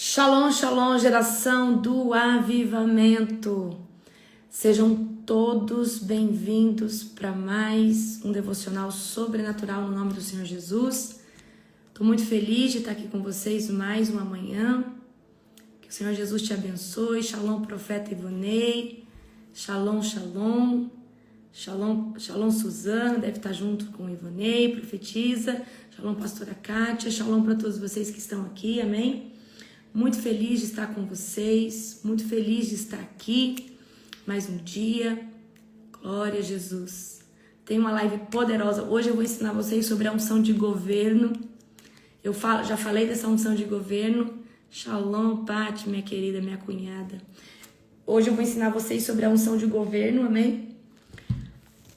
Shalom, shalom, geração do avivamento. Sejam todos bem-vindos para mais um devocional sobrenatural no nome do Senhor Jesus. Estou muito feliz de estar aqui com vocês mais uma manhã. Que o Senhor Jesus te abençoe. Shalom, profeta Ivonei. Shalom, shalom. Shalom, shalom, Suzana, deve estar junto com o Ivonei, profetiza. Shalom, pastora Kátia. Shalom para todos vocês que estão aqui, amém? Muito feliz de estar com vocês, muito feliz de estar aqui, mais um dia, glória a Jesus. Tem uma live poderosa, hoje eu vou ensinar vocês sobre a unção de governo. Já falei dessa unção de governo. Shalom, Pati, minha querida, minha cunhada. Hoje eu vou ensinar vocês sobre a unção de governo, amém?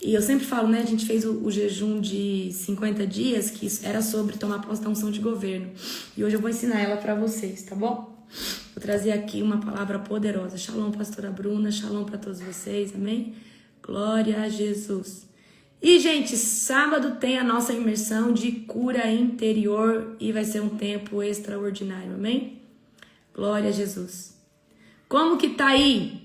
E eu sempre falo, né, a gente fez o jejum de 50 dias, que era sobre tomar posse da unção de governo. E hoje eu vou ensinar ela pra vocês, tá bom? Vou trazer aqui uma palavra poderosa. Shalom, pastora Bruna, shalom pra todos vocês, amém? Glória a Jesus. E, gente, sábado tem a nossa imersão de cura interior e vai ser um tempo extraordinário, amém? Glória a Jesus. Como que tá aí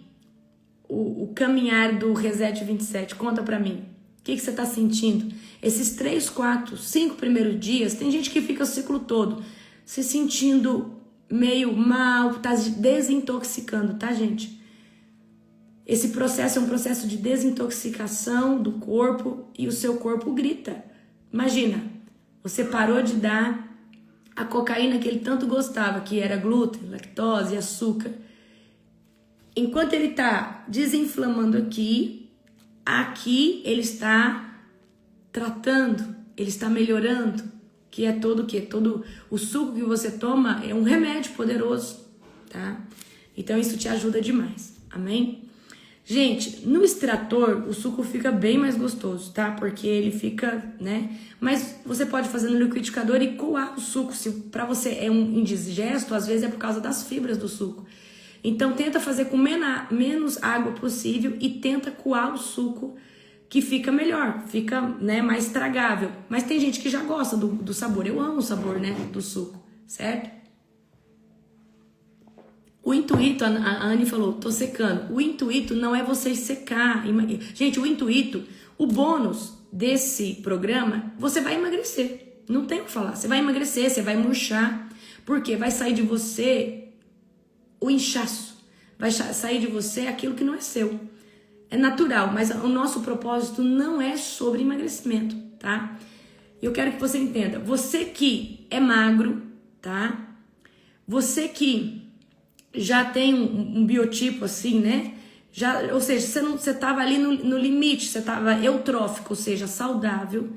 o caminhar do Reset 27, conta pra mim. O que você tá sentindo? Esses 3, 4, 5 primeiros dias, tem gente que fica o ciclo todo se sentindo meio mal, tá desintoxicando, tá, gente? Esse processo é um processo de desintoxicação do corpo e o seu corpo grita. Imagina, você parou de dar a cocaína que ele tanto gostava, que era glúten, lactose, açúcar. Enquanto ele está desinflamando aqui ele está tratando, ele está melhorando, que é todo o quê? Todo o suco que você toma é um remédio poderoso, tá? Então isso te ajuda demais, amém? Gente, no extrator o suco fica bem mais gostoso, tá? Porque ele fica, né? Mas você pode fazer no liquidificador e coar o suco. Se para você é um indigesto, às vezes é por causa das fibras do suco. Então tenta fazer com menos água possível e tenta coar o suco, que fica melhor, fica, né, mais tragável. Mas tem gente que já gosta do sabor. Eu amo o sabor, né, do suco, certo? O intuito, a Anne falou, tô secando. O intuito não é você secar. Gente, o intuito, o bônus desse programa, você vai emagrecer. Não tem o que falar. Você vai emagrecer, você vai murchar. Porque vai sair de você o inchaço, vai sair de você aquilo que não é seu. É natural, mas o nosso propósito não é sobre emagrecimento, tá? Eu quero que você entenda. Você que é magro, tá? Você que já tem um biotipo assim, né? Ou seja, você tava ali no limite, você tava eutrófico, ou seja, saudável.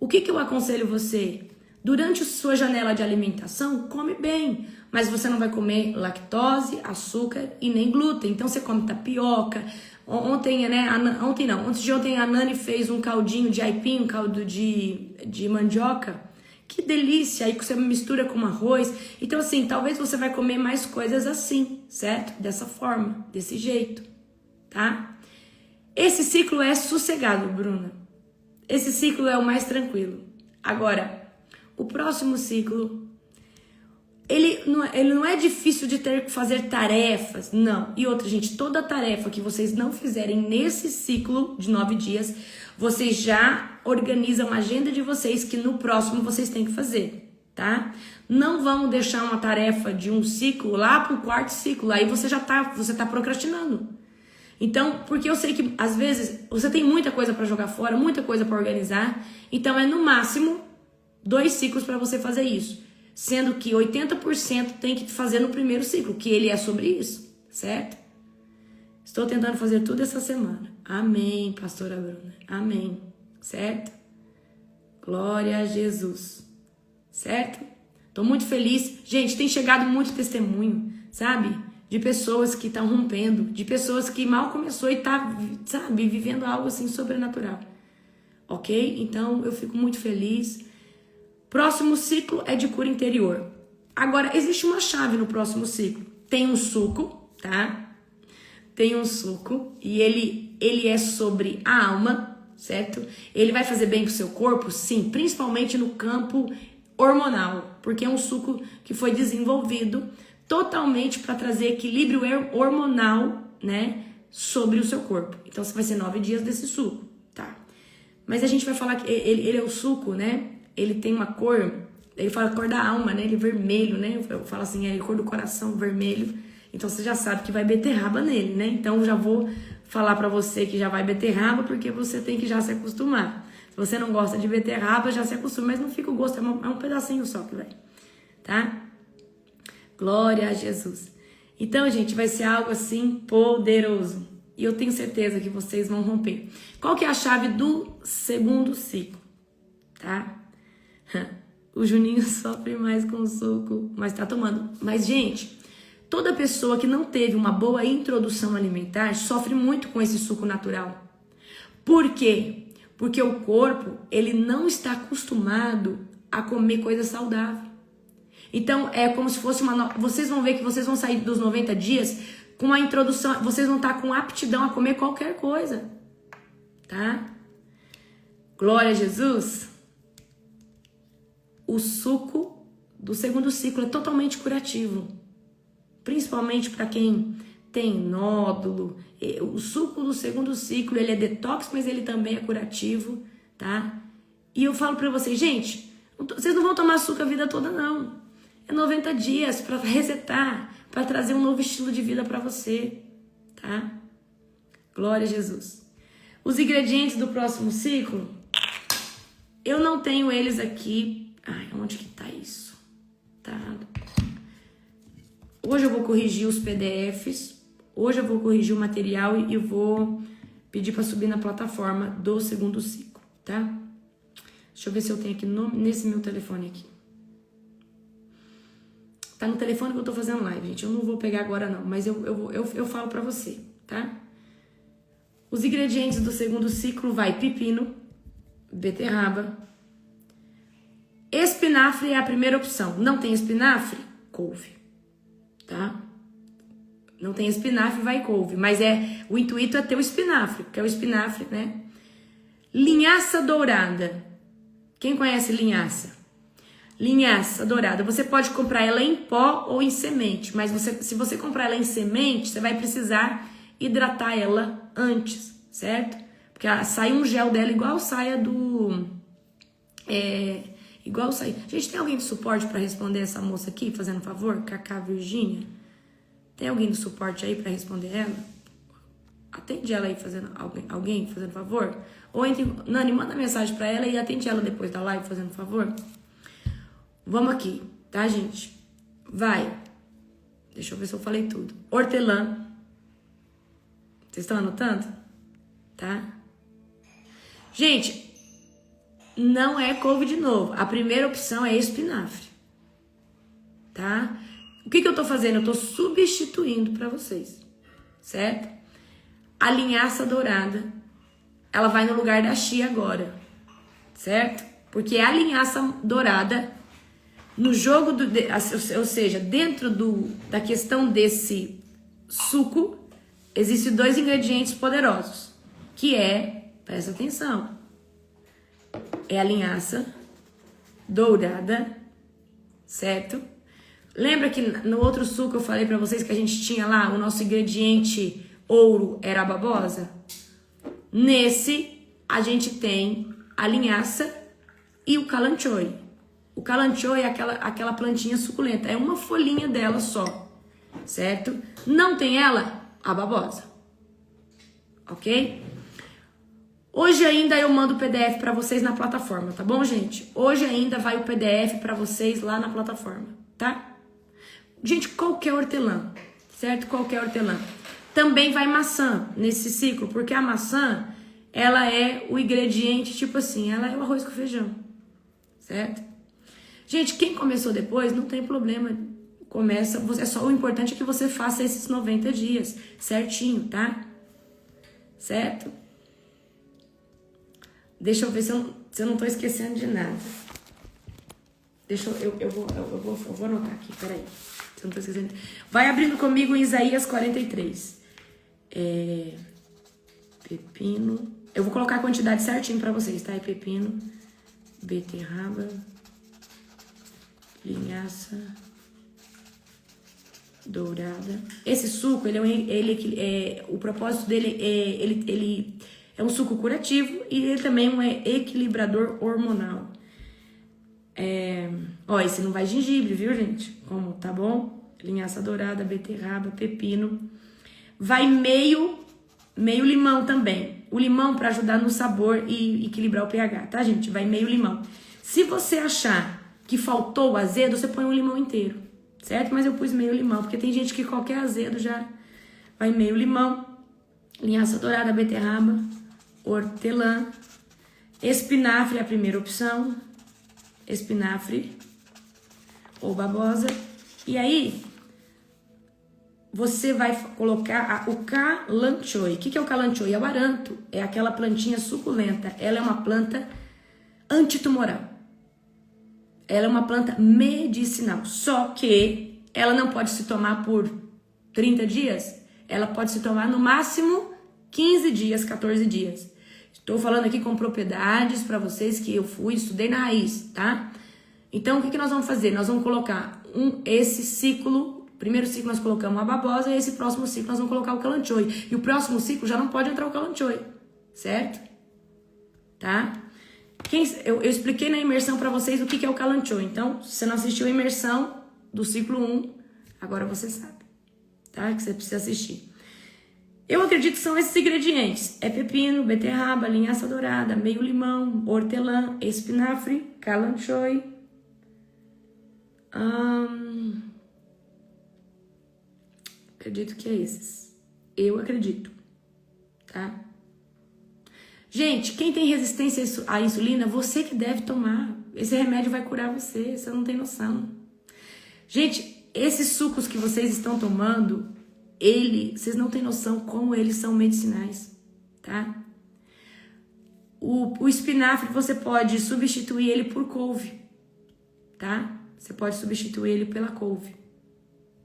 O que eu aconselho você? Durante a sua janela de alimentação, come bem, mas você não vai comer lactose, açúcar e nem glúten. Então você come tapioca. Ontem de ontem a Nani fez um caldinho de aipim, um caldo de mandioca. Que delícia! Aí você mistura com arroz. Então assim, talvez você vai comer mais coisas assim, certo? Dessa forma, desse jeito, tá? Esse ciclo é sossegado, Bruna. Esse ciclo é o mais tranquilo. Agora, o próximo ciclo, ele não é difícil de ter que fazer tarefas, não. E outra, gente, toda tarefa que vocês não fizerem nesse ciclo de 9 dias, vocês já organizam a agenda de vocês que no próximo vocês têm que fazer, tá? Não vamos deixar uma tarefa de um ciclo lá pro 4º ciclo, aí você tá procrastinando. Então, porque eu sei que às vezes você tem muita coisa para jogar fora, muita coisa para organizar, então é no máximo 2 ciclos para você fazer isso. Sendo que 80% tem que fazer no primeiro ciclo, que ele é sobre isso, certo? Estou tentando fazer tudo essa semana. Amém, pastora Bruna. Amém, certo? Glória a Jesus, certo? Estou muito feliz. Gente, tem chegado muito testemunho, sabe? De pessoas que estão rompendo, de pessoas que mal começou e tá, sabe, vivendo algo assim sobrenatural. Ok? Então, eu fico muito feliz. Próximo ciclo é de cura interior. Agora, existe uma chave no próximo ciclo. Tem um suco, tá? Tem um suco e ele é sobre a alma, certo? Ele vai fazer bem pro seu corpo? Sim, principalmente no campo hormonal, porque é um suco que foi desenvolvido totalmente para trazer equilíbrio hormonal, né, sobre o seu corpo. Então, vai ser 9 dias desse suco, tá? Mas a gente vai falar que ele é o suco, né? Ele tem uma cor, ele fala a cor da alma, né? Ele é vermelho, né? Eu falo assim, é a cor do coração, vermelho. Então, você já sabe que vai beterraba nele, né? Então, eu já vou falar pra você que já vai beterraba, porque você tem que já se acostumar. Se você não gosta de beterraba, já se acostuma, mas não fica o gosto, é um pedacinho só que vai, tá? Glória a Jesus. Então, gente, vai ser algo assim poderoso. E eu tenho certeza que vocês vão romper. Qual que é a chave do segundo ciclo? Tá? O Juninho sofre mais com o suco, mas tá tomando. Mas, gente, toda pessoa que não teve uma boa introdução alimentar sofre muito com esse suco natural. Por quê? Porque o corpo, ele não está acostumado a comer coisa saudável. Então, é como se fosse uma... Vocês vão ver que vocês vão sair dos 90 dias com uma introdução... Vocês vão estar com aptidão a comer qualquer coisa. Tá? Glória a Jesus. O suco do segundo ciclo é totalmente curativo. Principalmente para quem tem nódulo. O suco do segundo ciclo, ele é detox, mas ele também é curativo, tá? E eu falo para vocês, gente, vocês não vão tomar açúcar a vida toda, não. É 90 dias para resetar, para trazer um novo estilo de vida para você, tá? Glória a Jesus. Os ingredientes do próximo ciclo, eu não tenho eles aqui. Ai, onde que tá isso? Tá. Hoje eu vou corrigir os PDFs. Hoje eu vou corrigir o material e vou pedir para subir na plataforma do segundo ciclo, tá? Deixa eu ver se eu tenho aqui nesse meu telefone aqui. Tá no telefone que eu tô fazendo live, gente. Eu não vou pegar agora, não. Mas eu falo pra você, tá? Os ingredientes do segundo ciclo vai pepino, beterraba. Espinafre é a primeira opção. Não tem espinafre? Couve, tá? Não tem espinafre, vai couve. Mas o intuito é ter o espinafre, porque é o espinafre, né? Linhaça dourada. Quem conhece linhaça? Linhaça dourada, você pode comprar ela em pó ou em semente, mas se você comprar ela em semente, você vai precisar hidratar ela antes, certo? Porque sai um gel dela igual saia do... igual saia... Gente, tem alguém de suporte para responder essa moça aqui, fazendo um favor? Cacá Virgínia? Tem alguém do suporte aí para responder ela? Atende ela aí, fazendo alguém fazendo favor? Ou Nani, manda mensagem para ela e atende ela depois da live, fazendo favor? Vamos aqui, tá, gente? Vai. Deixa eu ver se eu falei tudo. Hortelã. Vocês estão anotando? Tá? Gente, não é couve de novo. A primeira opção é espinafre. Tá? O que eu tô fazendo? Eu tô substituindo pra vocês. Certo? A linhaça dourada, ela vai no lugar da chia agora. Certo? Porque a linhaça dourada... No jogo, ou seja, dentro da questão desse suco, existem 2 ingredientes poderosos, que presta atenção, é a linhaça dourada, certo? Lembra que no outro suco eu falei pra vocês que a gente tinha lá, o nosso ingrediente ouro era a babosa? Nesse, a gente tem a linhaça e o kalanchoe. O kalanchoe é aquela plantinha suculenta. É uma folhinha dela só. Certo? Não tem ela? A babosa. Ok? Hoje ainda eu mando o PDF para vocês na plataforma, tá bom, gente? Hoje ainda vai o PDF para vocês lá na plataforma, tá? Gente, qualquer hortelã. Certo? Qualquer hortelã. Também vai maçã nesse ciclo, porque a maçã, ela é o ingrediente, tipo assim, ela é o arroz com feijão. Certo? Gente, quem começou depois, não tem problema. Começa, o importante é que você faça esses 90 dias, certinho, tá? Certo? Deixa eu ver se eu não tô esquecendo de nada. Deixa eu vou anotar aqui, peraí. Se eu não tô esquecendo. Vai abrindo comigo em Isaías 43. Pepino. Eu vou colocar a quantidade certinho pra vocês, tá? Pepino, beterraba, linhaça dourada. Esse suco, o propósito dele ele é um suco curativo e ele também é um equilibrador hormonal. Esse não vai gengibre, viu, gente? Como tá bom? Linhaça dourada, beterraba, pepino. Vai meio limão também. O limão para ajudar no sabor e equilibrar o pH, tá, gente? Vai meio limão. Se você achar que faltou o azedo, você põe um limão inteiro, certo? Mas eu pus meio limão, porque tem gente que qualquer azedo já vai meio limão. Linhaça dourada, beterraba, hortelã, espinafre é a primeira opção. Espinafre ou babosa. E aí, você vai colocar o kalanchoe. O que é o kalanchoe? É o aranto. É aquela plantinha suculenta. Ela é uma planta antitumoral. Ela é uma planta medicinal. Só que ela não pode se tomar por 30 dias. Ela pode se tomar no máximo 15 dias, 14 dias. Estou falando aqui com propriedades para vocês que eu estudei na raiz, tá? Então, o que nós vamos fazer? Nós vamos colocar esse ciclo. Primeiro ciclo nós colocamos a babosa e esse próximo ciclo nós vamos colocar o kalanchoe. E o próximo ciclo já não pode entrar o kalanchoe, certo? Tá? Eu expliquei na imersão para vocês o que é o kalanchoe. Então, se você não assistiu a imersão do ciclo 1, agora você sabe, tá? Que você precisa assistir. Eu acredito que são esses ingredientes. É pepino, beterraba, linhaça dourada, meio limão, hortelã, espinafre, kalanchoe. Acredito que é esses. Eu acredito. Tá? Gente, quem tem resistência à insulina, você que deve tomar. Esse remédio vai curar você, você não tem noção. Gente, esses sucos que vocês estão tomando, vocês não têm noção como eles são medicinais, tá? O espinafre, você pode substituir ele por couve, tá? Você pode substituir ele pela couve,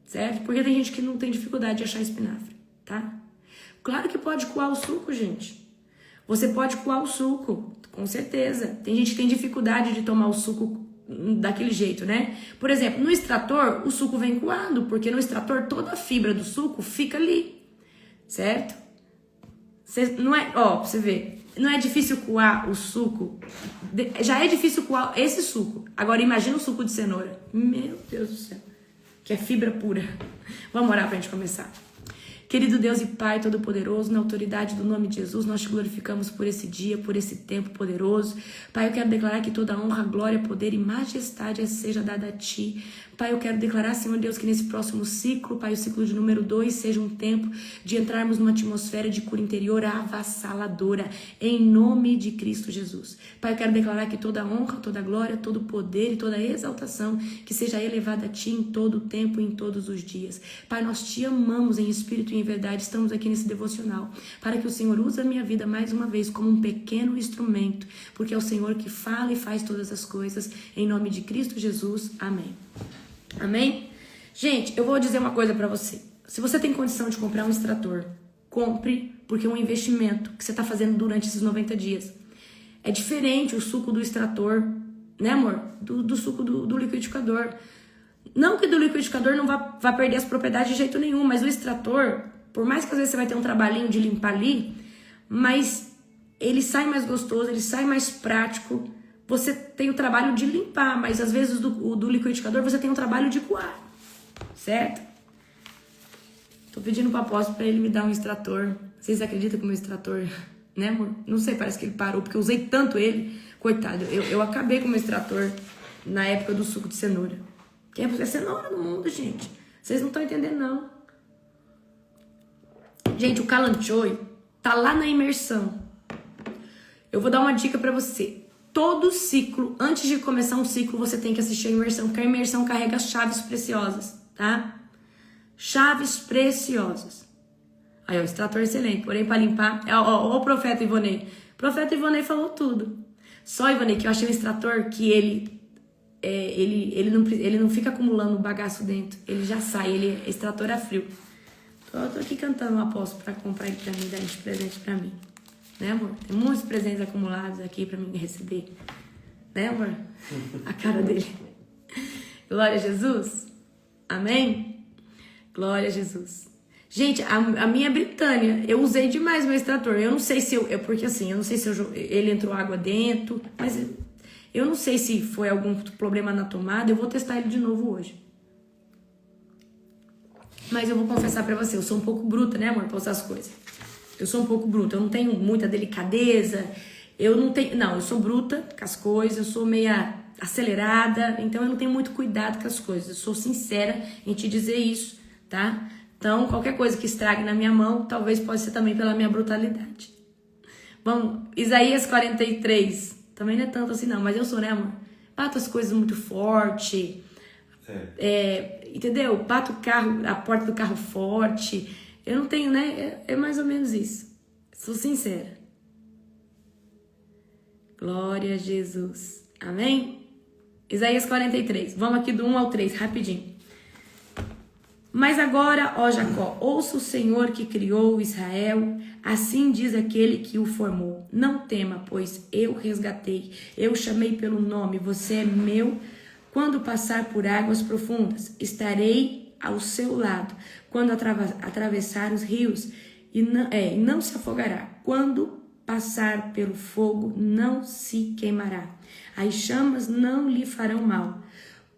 certo? Porque tem gente que não tem dificuldade de achar espinafre, tá? Claro que pode coar o suco, gente. Você pode coar o suco, com certeza. Tem gente que tem dificuldade de tomar o suco daquele jeito, né? Por exemplo, no extrator, o suco vem coado, porque no extrator toda a fibra do suco fica ali, certo? Não é, pra você ver, não é difícil coar o suco, já é difícil coar esse suco. Agora imagina o suco de cenoura. Meu Deus do céu, que é fibra pura. Vamos orar pra gente começar. Querido Deus e Pai Todo-Poderoso, na autoridade do nome de Jesus, nós te glorificamos por esse dia, por esse tempo poderoso. Pai, eu quero declarar que toda honra, glória, poder e majestade seja dada a Ti. Pai, eu quero declarar, Senhor Deus, que nesse próximo ciclo, Pai, o ciclo de número 2, seja um tempo de entrarmos numa atmosfera de cura interior avassaladora, em nome de Cristo Jesus. Pai, eu quero declarar que toda honra, toda glória, todo poder e toda exaltação, que seja elevada a Ti em todo o tempo e em todos os dias. Pai, nós Te amamos em espírito e em verdade, estamos aqui nesse devocional, para que o Senhor use a minha vida mais uma vez como um pequeno instrumento, porque é o Senhor que fala e faz todas as coisas, em nome de Cristo Jesus. Amém. Amém? Gente, eu vou dizer uma coisa pra você. Se você tem condição de comprar um extrator, compre, porque é um investimento que você está fazendo durante esses 90 dias. É diferente o suco do extrator, né, amor? Do suco do liquidificador. Não que do liquidificador não vá perder as propriedades de jeito nenhum, mas o extrator, por mais que às vezes você vai ter um trabalhinho de limpar ali, mas ele sai mais gostoso, ele sai mais prático. Você tem o trabalho de limpar, mas às vezes o do liquidificador você tem o trabalho de coar, certo? Tô pedindo pro apóstolo pra ele me dar um extrator. Vocês acreditam que o meu extrator, né, amor? Não sei, parece que ele parou, porque eu usei tanto ele. Coitado, eu acabei com o meu extrator na época do suco de cenoura. Quem é cenoura no mundo, gente? Vocês não estão entendendo, não. Gente, o kalanchoe tá lá na imersão. Eu vou dar uma dica pra você. Todo ciclo, antes de começar um ciclo, você tem que assistir a imersão, porque a imersão carrega chaves preciosas, tá? Chaves preciosas. Aí, ó, o extrator excelente, porém para limpar... Ó, o profeta Ivonei. O profeta Ivonei falou tudo. Só, Ivonei, que eu achei um extrator que ele não fica acumulando bagaço dentro. Ele já sai, extrator a frio. Eu tô aqui cantando um apóstolo para comprar ele pra mim, dar de presente pra mim. Né, amor? Tem muitos presentes acumulados aqui pra mim receber. Né, amor? A cara dele. Glória a Jesus. Amém? Glória a Jesus. Gente, a minha é Britânia. Eu usei demais meu extrator. Eu não sei se porque assim, eu não sei se ele entrou água dentro, mas eu não sei se foi algum problema na tomada. Eu vou testar ele de novo hoje. Mas eu vou confessar pra você, eu sou um pouco bruta, né, amor, pra usar as coisas. Eu sou um pouco bruta, eu não tenho muita delicadeza. Eu sou bruta com as coisas, eu sou meia acelerada, então eu não tenho muito cuidado com as coisas. Eu sou sincera em te dizer isso, tá? Então, qualquer coisa que estrague na minha mão, talvez possa ser também pela minha brutalidade. Vamos, Isaías 43. Também não é tanto assim não, mas eu sou, né, amor? Bato as coisas muito forte. Entendeu? Bato o carro, a porta do carro forte. Eu não tenho, né? É mais ou menos isso. Sou sincera. Glória a Jesus. Amém? Isaías 43. Vamos aqui do 1 ao 3, rapidinho. Mas agora, ó Jacó, ouça o Senhor que criou Israel, assim diz aquele que o formou. Não tema, pois eu resgatei, eu chamei pelo nome, você é meu. Quando passar por águas profundas, estarei ao seu lado. Quando atravessar os rios, e não se afogará. Quando passar pelo fogo, não se queimará. As chamas não lhe farão mal.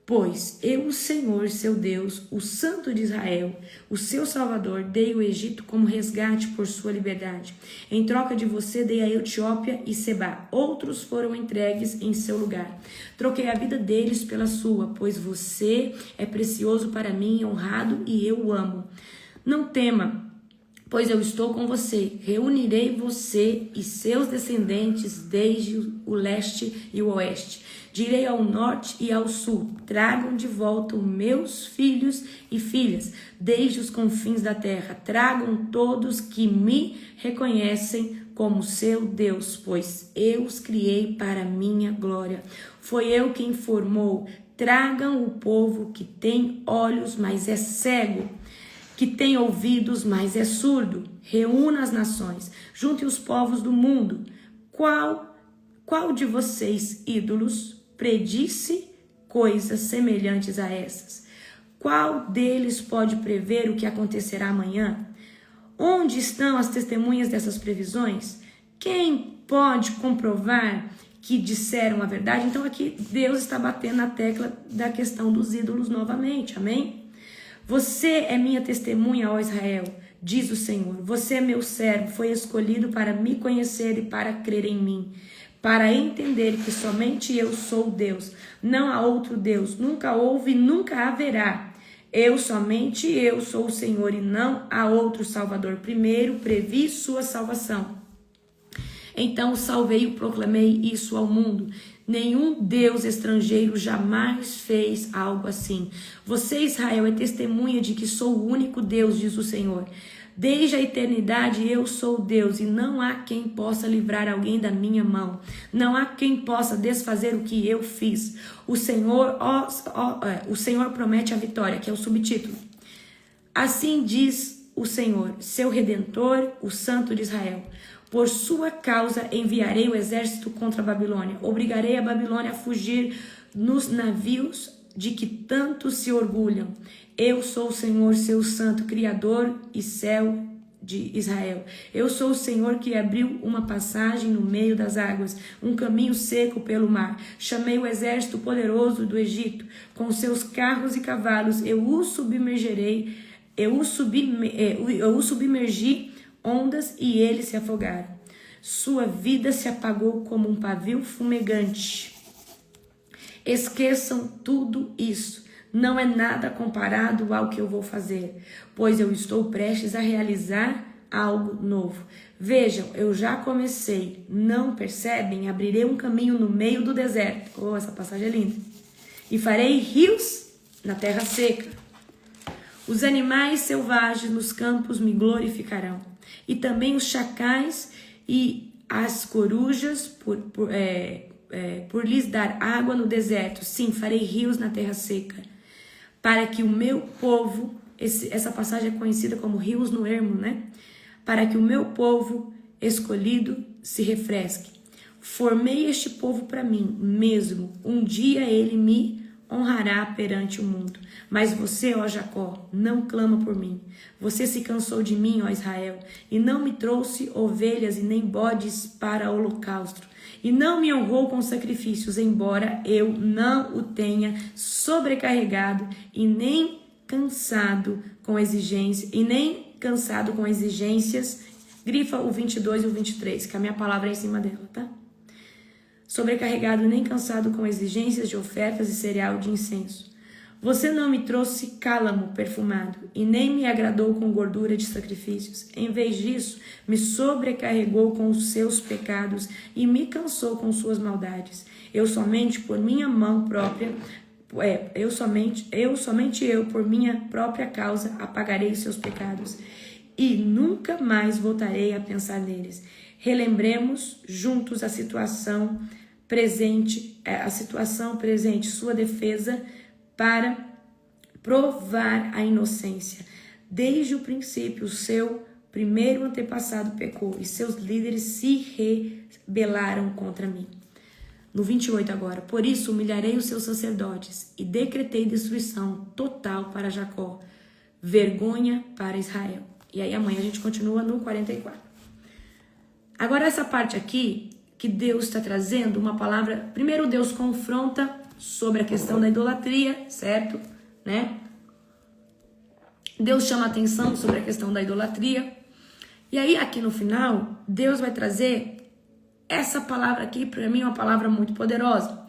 Pois eu, o Senhor, seu Deus, o Santo de Israel, o seu Salvador, dei o Egito como resgate por sua liberdade. Em troca de você, dei a Etiópia e Sebá. Outros foram entregues em seu lugar. Troquei a vida deles pela sua, pois você é precioso para mim, honrado, e eu o amo. Não tema, pois eu estou com você. Reunirei você e seus descendentes desde o leste e o oeste. Direi ao norte e ao sul, tragam de volta os meus filhos e filhas, desde os confins da terra. Tragam todos que me reconhecem como seu Deus, pois eu os criei para minha glória. Foi eu quem formou. Tragam o povo que tem olhos, mas é cego, que tem ouvidos, mas é surdo. Reúna as nações, junte os povos do mundo. Qual de vocês, ídolos, predisse coisas semelhantes a essas? Qual deles pode prever o que acontecerá amanhã? Onde estão as testemunhas dessas previsões? Quem pode comprovar que disseram a verdade? Então aqui Deus está batendo na tecla da questão dos ídolos novamente, amém? Você é minha testemunha, ó Israel, diz o Senhor. Você é meu servo, foi escolhido para me conhecer e para crer em mim, para entender que somente eu sou Deus, não há outro Deus, nunca houve e nunca haverá. Somente eu sou o Senhor e não há outro Salvador. Primeiro previ sua salvação, então o salvei e proclamei isso ao mundo. Nenhum Deus estrangeiro jamais fez algo assim. Você, Israel, é testemunha de que sou o único Deus, diz o Senhor. Desde a eternidade eu sou Deus e não há quem possa livrar alguém da minha mão. Não há quem possa desfazer o que eu fiz. O Senhor promete a vitória, que é o subtítulo. Assim diz o Senhor, seu Redentor, o Santo de Israel. Por sua causa enviarei o exército contra a Babilônia. Obrigarei a Babilônia a fugir nos navios de que tanto se orgulham. Eu sou o Senhor, seu santo, Criador e céu de Israel. Eu sou o Senhor que abriu uma passagem no meio das águas, um caminho seco pelo mar. Chamei o exército poderoso do Egito, com seus carros e cavalos. Eu o submergi ondas e eles se afogaram. Sua vida se apagou como um pavio fumegante. Esqueçam tudo isso. Não é nada comparado ao que eu vou fazer, pois eu estou prestes a realizar algo novo. Vejam, eu já comecei. Não percebem? Abrirei um caminho no meio do deserto. Oh, essa passagem é linda. E farei rios na terra seca. Os animais selvagens nos campos me glorificarão. E também os chacais e as corujas por lhes dar água no deserto. Sim, farei rios na terra seca. Para que o meu povo, essa passagem é conhecida como rios no ermo, né? Para que o meu povo escolhido se refresque. Formei este povo para mim mesmo. Um dia ele me honrará perante o mundo. Mas você, ó Jacó, não clama por mim. Você se cansou de mim, ó Israel, e não me trouxe ovelhas e nem bodes para holocausto, e não me honrou com sacrifícios, embora eu não o tenha sobrecarregado e nem cansado com exigências, grifa o 22 e o 23, que a minha palavra é em cima dela, tá? Sobrecarregado nem cansado com exigências de ofertas e cereal de incenso. Você não me trouxe cálamo perfumado e nem me agradou com gordura de sacrifícios. Em vez disso, me sobrecarregou com os seus pecados e me cansou com suas maldades. Eu somente por minha mão própria, por minha própria causa, apagarei os seus pecados e nunca mais voltarei a pensar neles. Relembremos juntos a situação presente, sua defesa para provar a inocência. Desde o princípio, o seu primeiro antepassado pecou e seus líderes se rebelaram contra mim. No 28 agora, por isso humilharei os seus sacerdotes e decretei destruição total para Jacó, vergonha para Israel. E aí amanhã a gente continua no 44. Agora essa parte aqui, que Deus está trazendo uma palavra, primeiro Deus confronta sobre a questão da idolatria, certo? Né? Deus chama atenção sobre a questão da idolatria. E aí aqui no final, Deus vai trazer essa palavra aqui, para mim é uma palavra muito poderosa.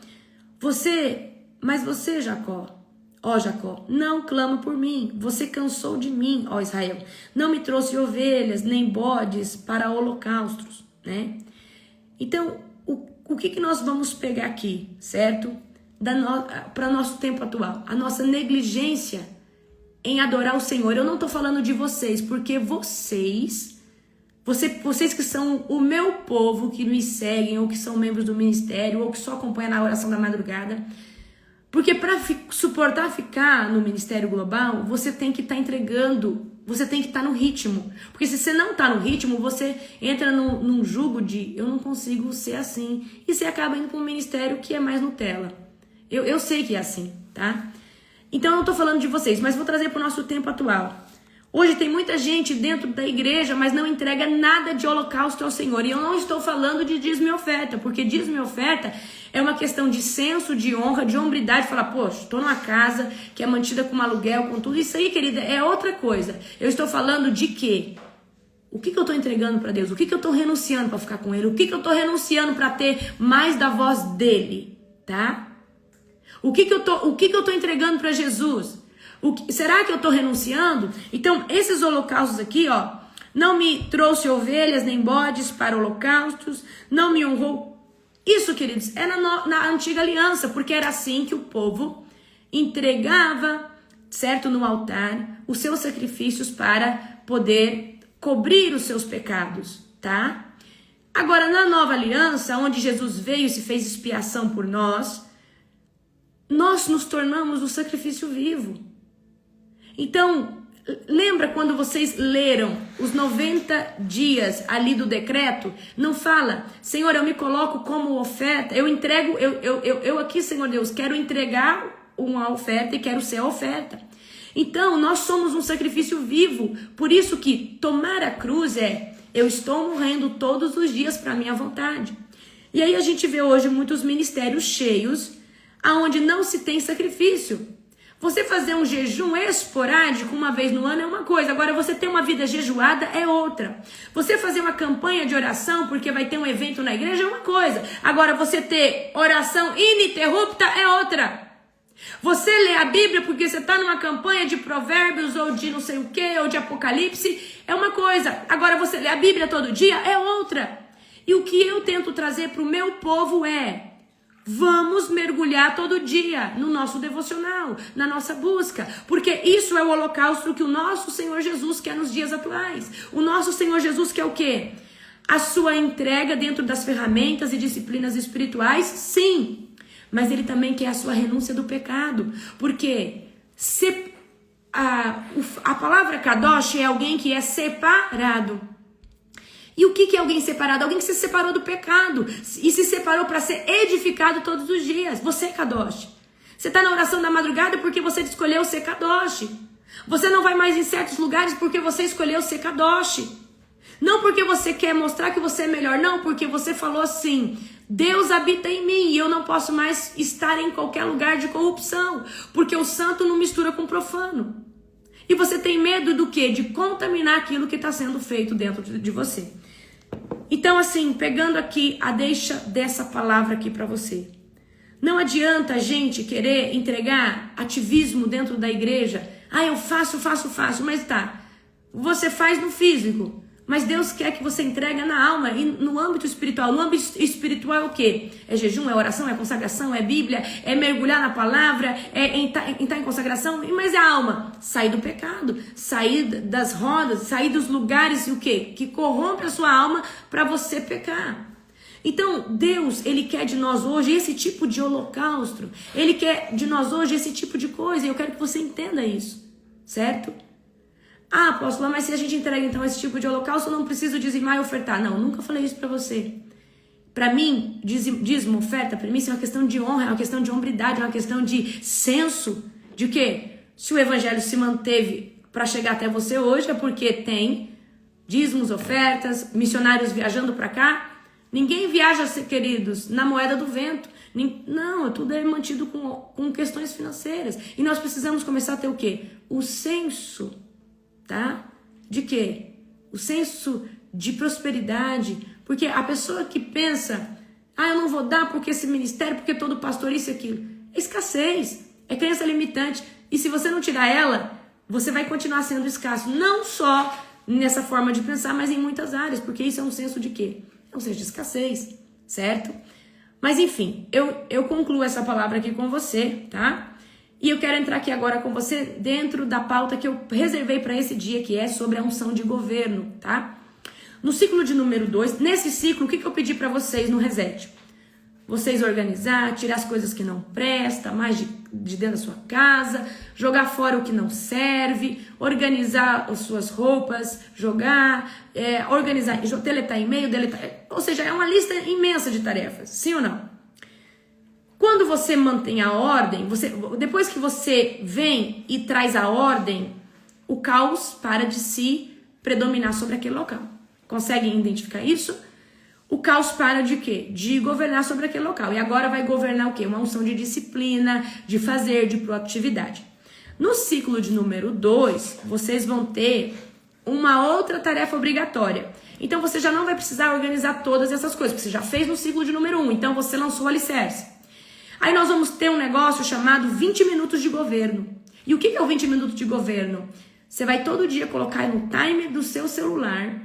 Mas você, Jacó, ó Jacó, não clama por mim. Você cansou de mim, ó Israel. Não me trouxe ovelhas, nem bodes para holocaustos, né? Então, o que nós vamos pegar aqui, certo? Para nosso tempo atual. A nossa negligência em adorar o Senhor. Eu não estou falando de vocês, porque vocês que são o meu povo, que me seguem, ou que são membros do ministério, ou que só acompanham na oração da madrugada. Porque para suportar ficar no ministério global, você tem que estar entregando, você tem que estar no ritmo. Porque se você não está no ritmo, você entra num jugo de eu não consigo ser assim. E você acaba indo para um ministério que é mais Nutella. Eu sei que é assim, tá? Então eu não estou falando de vocês, mas vou trazer para o nosso tempo atual. Hoje tem muita gente dentro da igreja, mas não entrega nada de holocausto ao Senhor. E eu não estou falando de dízimo e oferta, porque dízimo e oferta é uma questão de senso, de honra, de hombridade. Falar, poxa, estou numa casa que é mantida com aluguel, com tudo. Isso aí, querida, é outra coisa. Eu estou falando de quê? O que eu estou entregando para Deus? O que eu estou renunciando para ficar com Ele? O que eu estou renunciando para ter mais da voz dEle? Tá? O que eu estou entregando para Jesus? Será que eu estou renunciando? Então, esses holocaustos aqui, ó, não me trouxe ovelhas nem bodes para holocaustos, não me honrou. Isso, queridos, é na antiga aliança, porque era assim que o povo entregava, certo, no altar, os seus sacrifícios para poder cobrir os seus pecados, tá? Agora, na nova aliança, onde Jesus veio e se fez expiação por nós nos tornamos o sacrifício vivo. Então, lembra quando vocês leram os 90 dias ali do decreto? Não fala, Senhor, eu me coloco como oferta, eu entrego, eu aqui, Senhor Deus, quero entregar uma oferta e quero ser a oferta. Então, nós somos um sacrifício vivo, por isso que tomar a cruz eu estou morrendo todos os dias para a minha vontade. E aí a gente vê hoje muitos ministérios cheios, aonde não se tem sacrifício. Você fazer um jejum esporádico uma vez no ano é uma coisa, agora você ter uma vida jejuada é outra. Você fazer uma campanha de oração porque vai ter um evento na igreja é uma coisa, agora você ter oração ininterrupta é outra. Você ler a Bíblia porque você está numa campanha de provérbios ou de não sei o que, ou de apocalipse, é uma coisa, agora você ler a Bíblia todo dia é outra. E o que eu tento trazer para o meu povo vamos mergulhar todo dia no nosso devocional, na nossa busca, porque isso é o holocausto que o nosso Senhor Jesus quer nos dias atuais. O nosso Senhor Jesus quer o quê? A sua entrega dentro das ferramentas e disciplinas espirituais, sim, mas Ele também quer a sua renúncia do pecado, porque a palavra kadosh é alguém que é separado. E o que é alguém separado? Alguém que se separou do pecado e se separou para ser edificado todos os dias. Você é kadosh. Você está na oração da madrugada porque você escolheu ser kadosh. Você não vai mais em certos lugares porque você escolheu ser kadosh. Não porque você quer mostrar que você é melhor, não, porque você falou assim: Deus habita em mim e eu não posso mais estar em qualquer lugar de corrupção, porque o santo não mistura com o profano. E você tem medo do quê? De contaminar aquilo que está sendo feito dentro de você. Então, assim, pegando aqui a deixa dessa palavra aqui para você. Não adianta a gente querer entregar ativismo dentro da igreja. Ah, eu faço, mas tá. Você faz no físico, mas Deus quer que você entregue na alma e no âmbito espiritual. No âmbito espiritual é o quê? É jejum, é oração, é consagração, é Bíblia, é mergulhar na palavra, é entrar em consagração. Mas é a alma. Sair do pecado, sair das rodas, sair dos lugares o quê? Que corrompe a sua alma para você pecar. Então, Deus, Ele quer de nós hoje esse tipo de holocausto. Ele quer de nós hoje esse tipo de coisa. E eu quero que você entenda isso, certo? Ah, apóstolo, mas se a gente entrega então esse tipo de holocausto, eu não preciso dizimar e ofertar. Não, eu nunca falei isso pra você. Pra mim, dízimo, oferta, pra mim isso é uma questão de honra, é uma questão de hombridade, é uma questão de senso. De quê? Se o evangelho se manteve pra chegar até você hoje, é porque tem dízimos, ofertas, missionários viajando pra cá. Ninguém viaja, queridos, na moeda do vento. Não, tudo é mantido com questões financeiras. E nós precisamos começar a ter o quê? O senso, tá? De quê? O senso de prosperidade. Porque a pessoa que pensa, ah, eu não vou dar porque esse ministério, porque todo pastor isso e aquilo. É escassez, é crença limitante. E se você não tirar ela, você vai continuar sendo escasso. Não só nessa forma de pensar, mas em muitas áreas. Porque isso é um senso de quê? É um senso de escassez, certo? Mas enfim, eu concluo essa palavra aqui com você, tá? E eu quero entrar aqui agora com você dentro da pauta que eu reservei para esse dia, que é sobre a unção de governo, tá? No ciclo de número 2, nesse ciclo, o que eu pedi para vocês no reset? Vocês organizar, tirar as coisas que não prestam, mais de dentro da sua casa, jogar fora o que não serve, organizar as suas roupas, jogar, organizar, deletar e-mail, ou seja, é uma lista imensa de tarefas, sim ou não? Quando você mantém a ordem, depois que você vem e traz a ordem, o caos para de se predominar sobre aquele local. Conseguem identificar isso? O caos para de quê? De governar sobre aquele local. E agora vai governar o quê? Uma unção de disciplina, de fazer, de proatividade. No ciclo de número 2, vocês vão ter uma outra tarefa obrigatória. Então você já não vai precisar organizar todas essas coisas, porque você já fez no ciclo de número 1, então você lançou o alicerce. Aí nós vamos ter um negócio chamado 20 minutos de governo. E o que é o 20 minutos de governo? Você vai todo dia colocar no timer do seu celular,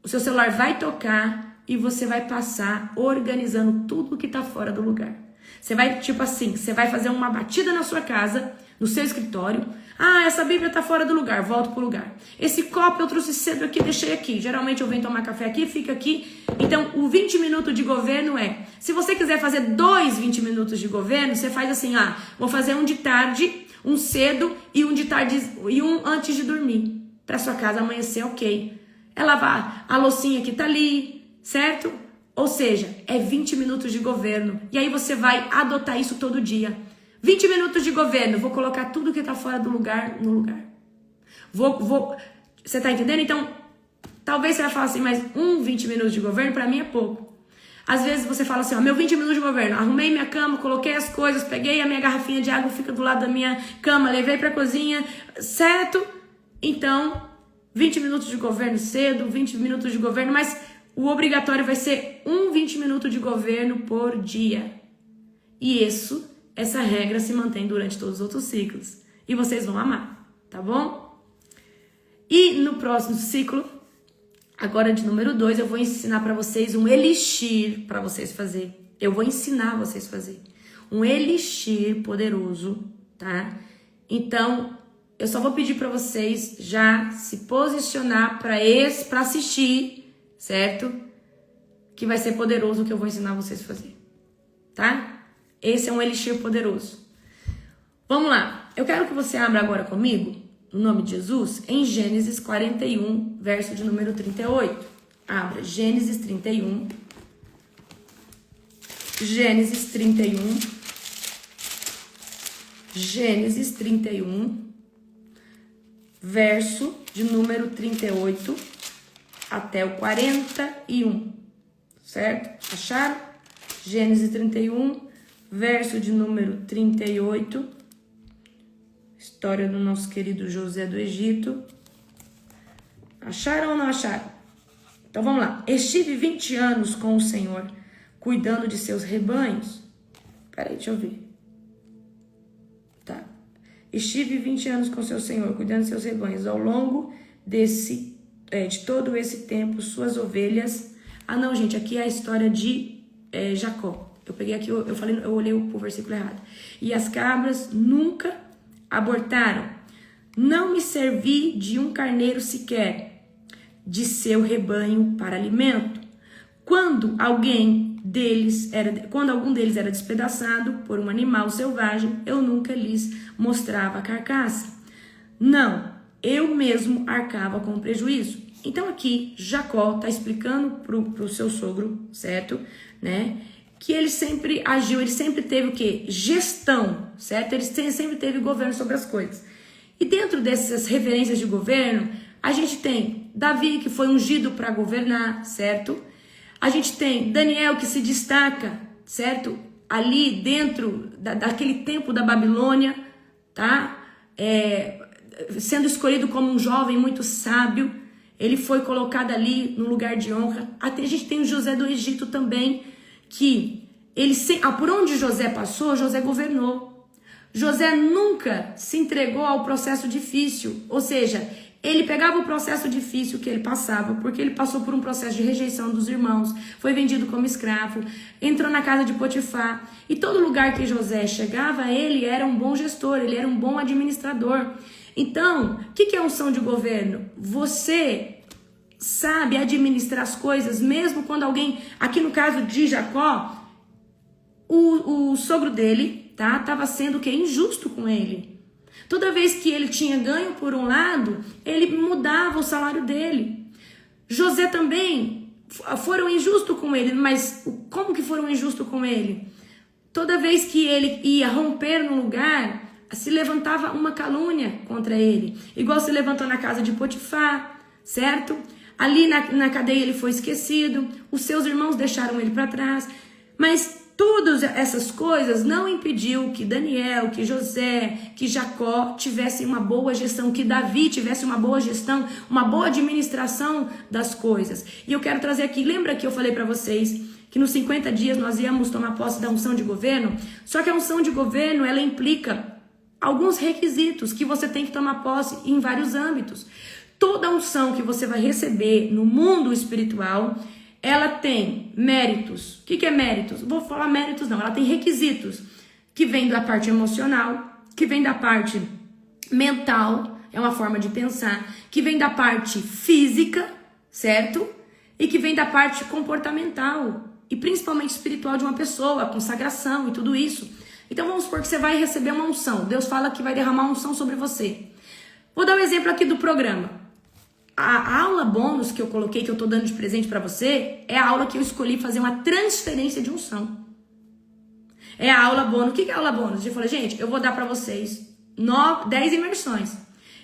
o seu celular vai tocar e você vai passar organizando tudo que tá fora do lugar. Você vai, tipo assim, você vai fazer uma batida na sua casa, no seu escritório. Ah, essa Bíblia tá fora do lugar, volto pro lugar. Esse copo eu trouxe cedo aqui, deixei aqui. Geralmente eu venho tomar café aqui, fica aqui. Então, o 20 minutos de governo é... Se você quiser fazer 2 20 minutos de governo, você faz assim, vou fazer um de tarde, um cedo e um de tarde e um antes de dormir. Pra sua casa amanhecer, ok. É lavar a loucinha que tá ali, certo? Ou seja, é 20 minutos de governo. E aí você vai adotar isso todo dia. 20 minutos de governo, vou colocar tudo que tá fora do lugar no lugar. Você tá entendendo? Então, talvez você vai falar assim, mas 20 minutos de governo pra mim é pouco. Às vezes você fala assim, meu 20 minutos de governo, arrumei minha cama, coloquei as coisas, peguei a minha garrafinha de água, fica do lado da minha cama, levei pra cozinha, certo? Então, 20 minutos de governo cedo, 20 minutos de governo, mas o obrigatório vai ser 20 minutos de governo por dia. E essa regra se mantém durante todos os outros ciclos. E vocês vão amar, tá bom? E no próximo ciclo, agora de número 2, eu vou ensinar para vocês um elixir para vocês fazer. Eu vou ensinar vocês a fazer um elixir poderoso, tá? Então, eu só vou pedir para vocês já se posicionar para assistir, certo? Que vai ser poderoso o que eu vou ensinar vocês a fazer, tá? Esse é um elixir poderoso. Vamos lá. Eu quero que você abra agora comigo, no nome de Jesus, em Gênesis 41, verso de número 38. Abra Gênesis 31. Gênesis 31. Gênesis 31, verso de número 38 até o 41, certo? Acharam? Gênesis 31, verso de número 38, história do nosso querido José do Egito. Acharam ou não acharam? Então vamos lá. Estive 20 anos com o Senhor, cuidando de seus rebanhos. Peraí, deixa eu ver. Tá. Estive 20 anos com seu Senhor, cuidando de seus rebanhos. Ao longo de todo esse tempo, suas ovelhas... Ah, não, gente, aqui é a história de Jacó. Eu peguei aqui, eu olhei o versículo errado. E as cabras nunca abortaram. Não me servi de um carneiro sequer, de seu rebanho para alimento. Quando algum deles era despedaçado por um animal selvagem, eu nunca lhes mostrava a carcaça. Não, eu mesmo arcava com prejuízo. Então aqui, Jacó está explicando pro seu sogro, certo? Né? Que ele sempre agiu, ele sempre teve o quê? Gestão, certo? Ele sempre teve governo sobre as coisas. E dentro dessas referências de governo, a gente tem Davi, que foi ungido para governar, certo? A gente tem Daniel, que se destaca, certo? Ali dentro daquele tempo da Babilônia, tá? Sendo escolhido como um jovem muito sábio, ele foi colocado ali no lugar de honra. Até a gente tem o José do Egito também, que por onde José passou, José governou. José nunca se entregou ao processo difícil, ou seja, ele pegava o processo difícil que ele passava, porque ele passou por um processo de rejeição dos irmãos, foi vendido como escravo, entrou na casa de Potifar, e todo lugar que José chegava, ele era um bom gestor, ele era um bom administrador. Então, o que é unção de governo? Você sabe administrar as coisas, mesmo quando alguém, aqui no caso de Jacó, o sogro dele, tá, estava sendo o quê? Injusto com ele. Toda vez que ele tinha ganho por um lado, ele mudava o salário dele. José também foram injustos com ele, mas como que foram injustos com ele? Toda vez que ele ia romper no lugar, se levantava uma calúnia contra ele. Igual se levantou na casa de Potifar, certo? Ali na cadeia ele foi esquecido, os seus irmãos deixaram ele para trás, mas todas essas coisas não impediu que Daniel, que José, que Jacó tivessem uma boa gestão, que Davi tivesse uma boa gestão, uma boa administração das coisas. E eu quero trazer aqui, lembra que eu falei para vocês que nos 50 dias nós íamos tomar posse da unção de governo? Só que a unção de governo, ela implica alguns requisitos que você tem que tomar posse em vários âmbitos. Toda unção que você vai receber no mundo espiritual, ela tem méritos. O que é méritos? Vou falar méritos não, ela tem requisitos que vem da parte emocional, que vem da parte mental, é uma forma de pensar, que vem da parte física, certo? E que vem da parte comportamental e principalmente espiritual de uma pessoa, a consagração e tudo isso. Então vamos supor que você vai receber uma unção. Deus fala que vai derramar uma unção sobre você. Vou dar um exemplo aqui do programa. A aula bônus que eu coloquei, que eu tô dando de presente para você, é a aula que eu escolhi fazer uma transferência de unção. É a aula bônus. O que é a aula bônus? Eu falei, gente, eu vou dar para vocês 10 imersões.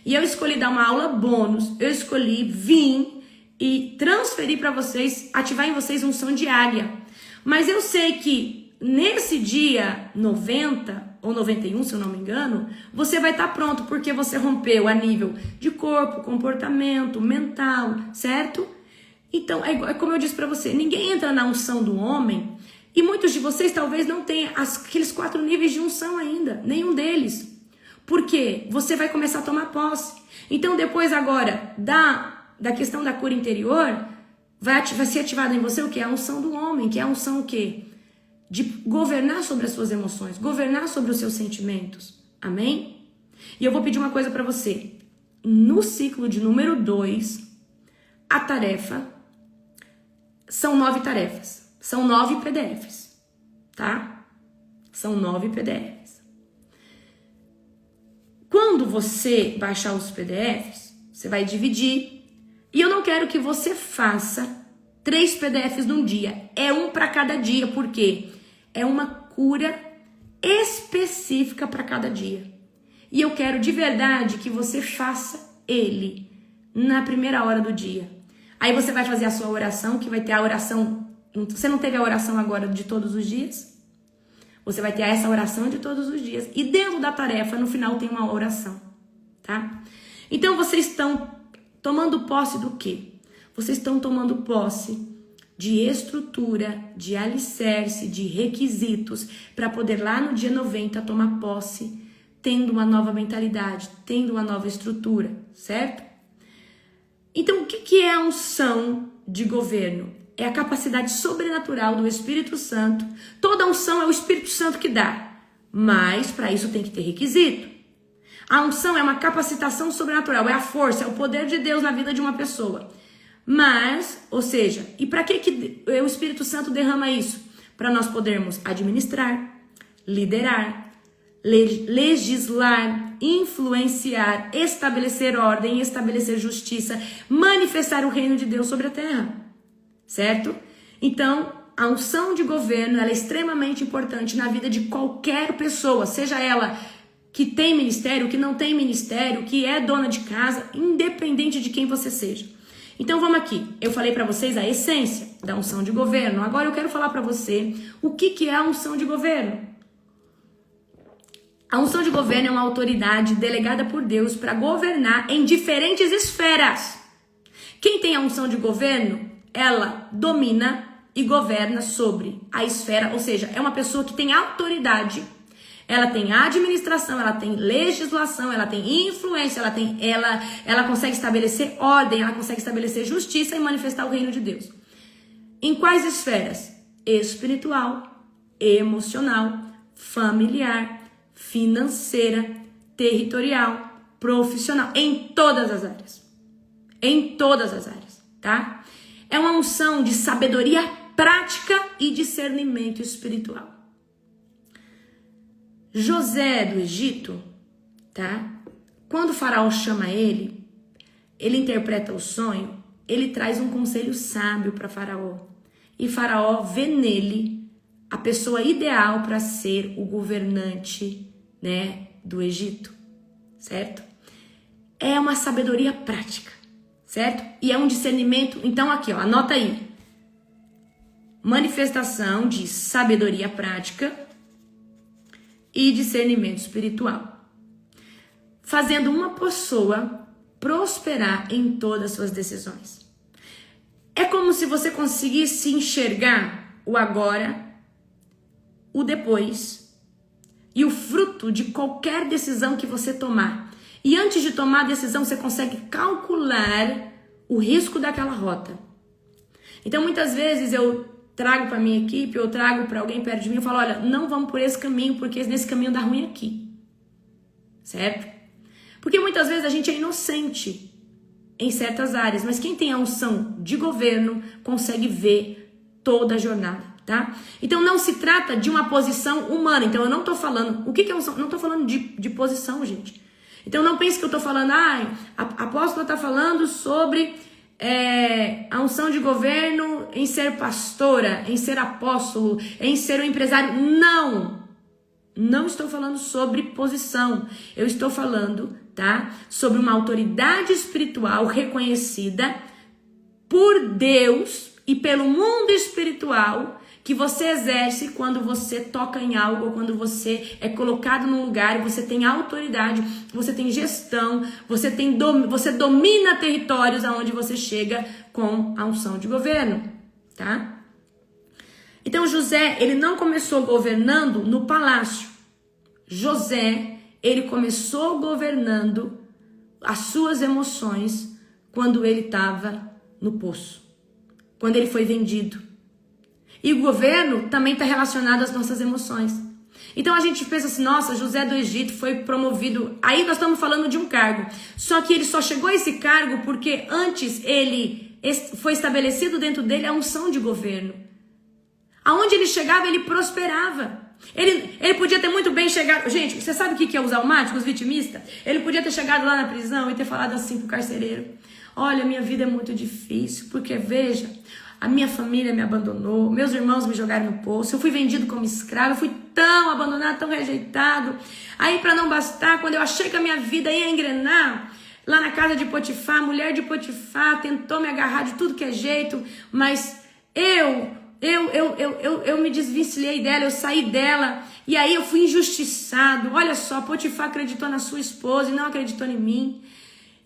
E eu escolhi dar uma aula bônus. Eu escolhi vir e transferir para vocês, ativar em vocês unção de águia. Mas eu sei que nesse dia 90 ou 91, se eu não me engano, você vai estar pronto, porque você rompeu a nível de corpo, comportamento, mental, certo? Então, é como eu disse para você, ninguém entra na unção do homem, e muitos de vocês talvez não tenham aqueles 4 níveis de unção ainda, nenhum deles. Por quê? Você vai começar a tomar posse. Então, depois agora da questão da cura interior, vai ser ativada em você o que? A unção do homem, que é a unção o quê? De governar sobre as suas emoções, governar sobre os seus sentimentos. Amém? E eu vou pedir uma coisa para você. No ciclo de número 2, a tarefa são 9 tarefas. São 9 PDFs, tá? São 9 PDFs. Quando você baixar os PDFs, você vai dividir. E eu não quero que você faça 3 PDFs num dia. É um para cada dia, por quê? É uma cura específica para cada dia. E eu quero de verdade que você faça ele na primeira hora do dia. Aí você vai fazer a sua oração, que vai ter a oração. Você não teve a oração agora de todos os dias? Você vai ter essa oração de todos os dias. E dentro da tarefa, no final, tem uma oração, tá? Então, vocês estão tomando posse do quê? Vocês estão tomando posse de estrutura, de alicerce, de requisitos, para poder lá no dia 90 tomar posse, tendo uma nova mentalidade, tendo uma nova estrutura, certo? Então, o que é a unção de governo? É a capacidade sobrenatural do Espírito Santo. Toda unção é o Espírito Santo que dá, mas para isso tem que ter requisito. A unção é uma capacitação sobrenatural, é a força, é o poder de Deus na vida de uma pessoa. Mas, ou seja, e para que o Espírito Santo derrama isso? Para nós podermos administrar, liderar, legislar, influenciar, estabelecer ordem, estabelecer justiça, manifestar o reino de Deus sobre a terra, certo? Então, a unção de governo ela é extremamente importante na vida de qualquer pessoa, seja ela que tem ministério, que não tem ministério, que é dona de casa, independente de quem você seja. Então vamos aqui, eu falei para vocês a essência da unção de governo, agora eu quero falar para você o que é a unção de governo. A unção de governo é uma autoridade delegada por Deus para governar em diferentes esferas. Quem tem a unção de governo, ela domina e governa sobre a esfera, ou seja, é uma pessoa que tem autoridade, ela tem administração, ela tem legislação, ela tem influência, ela consegue estabelecer ordem, ela consegue estabelecer justiça e manifestar o reino de Deus. Em quais esferas? Espiritual, emocional, familiar, financeira, territorial, profissional, em todas as áreas. Em todas as áreas, tá? É uma unção de sabedoria prática e discernimento espiritual. José do Egito, tá? Quando o faraó chama ele interpreta o sonho, ele traz um conselho sábio para faraó. E faraó vê nele a pessoa ideal para ser o governante, né, do Egito, certo? É uma sabedoria prática, certo? E é um discernimento, então aqui, ó, anota aí. Manifestação de sabedoria prática e discernimento espiritual. Fazendo uma pessoa prosperar em todas as suas decisões. É como se você conseguisse enxergar o agora, o depois e o fruto de qualquer decisão que você tomar. E antes de tomar a decisão, você consegue calcular o risco daquela rota. Então, muitas vezes eu trago para minha equipe, eu trago para alguém perto de mim, eu falo, olha, não vamos por esse caminho, porque nesse caminho dá ruim aqui. Certo? Porque muitas vezes a gente é inocente em certas áreas, mas quem tem a unção de governo consegue ver toda a jornada, tá? Então não se trata de uma posição humana. Então eu não tô falando, o que é unção? Não tô falando de posição, gente. Então não pense que eu tô falando, a apóstola tá falando sobre a unção de governo em ser pastora, em ser apóstolo, em ser um empresário. Não estou falando sobre posição. Eu estou falando, tá, sobre uma autoridade espiritual reconhecida por Deus e pelo mundo espiritual que você exerce quando você toca em algo, ou quando você é colocado num lugar, você tem autoridade, você tem gestão, você domina territórios aonde você chega com a unção de governo, tá? Então José, ele não começou governando no palácio. José, ele começou governando as suas emoções quando ele estava no poço, quando ele foi vendido. E o governo também está relacionado às nossas emoções. Então a gente pensa assim, nossa, José do Egito foi promovido. Aí nós estamos falando de um cargo. Só que ele só chegou a esse cargo porque antes foi estabelecido dentro dele a unção de governo. Aonde ele chegava, ele prosperava. Ele podia ter muito bem chegado... Gente, você sabe o que é os almáticos, os vitimistas? Ele podia ter chegado lá na prisão e ter falado assim pro carcereiro. Olha, minha vida é muito difícil, porque veja... A minha família me abandonou, meus irmãos me jogaram no poço, eu fui vendido como escravo, eu fui tão abandonado, tão rejeitado. Aí, para não bastar, quando eu achei que a minha vida ia engrenar, lá na casa de Potifar, a mulher de Potifar tentou me agarrar de tudo que é jeito, mas eu me desvencilhei dela, eu saí dela, e aí eu fui injustiçado. Olha só, Potifar acreditou na sua esposa e não acreditou em mim.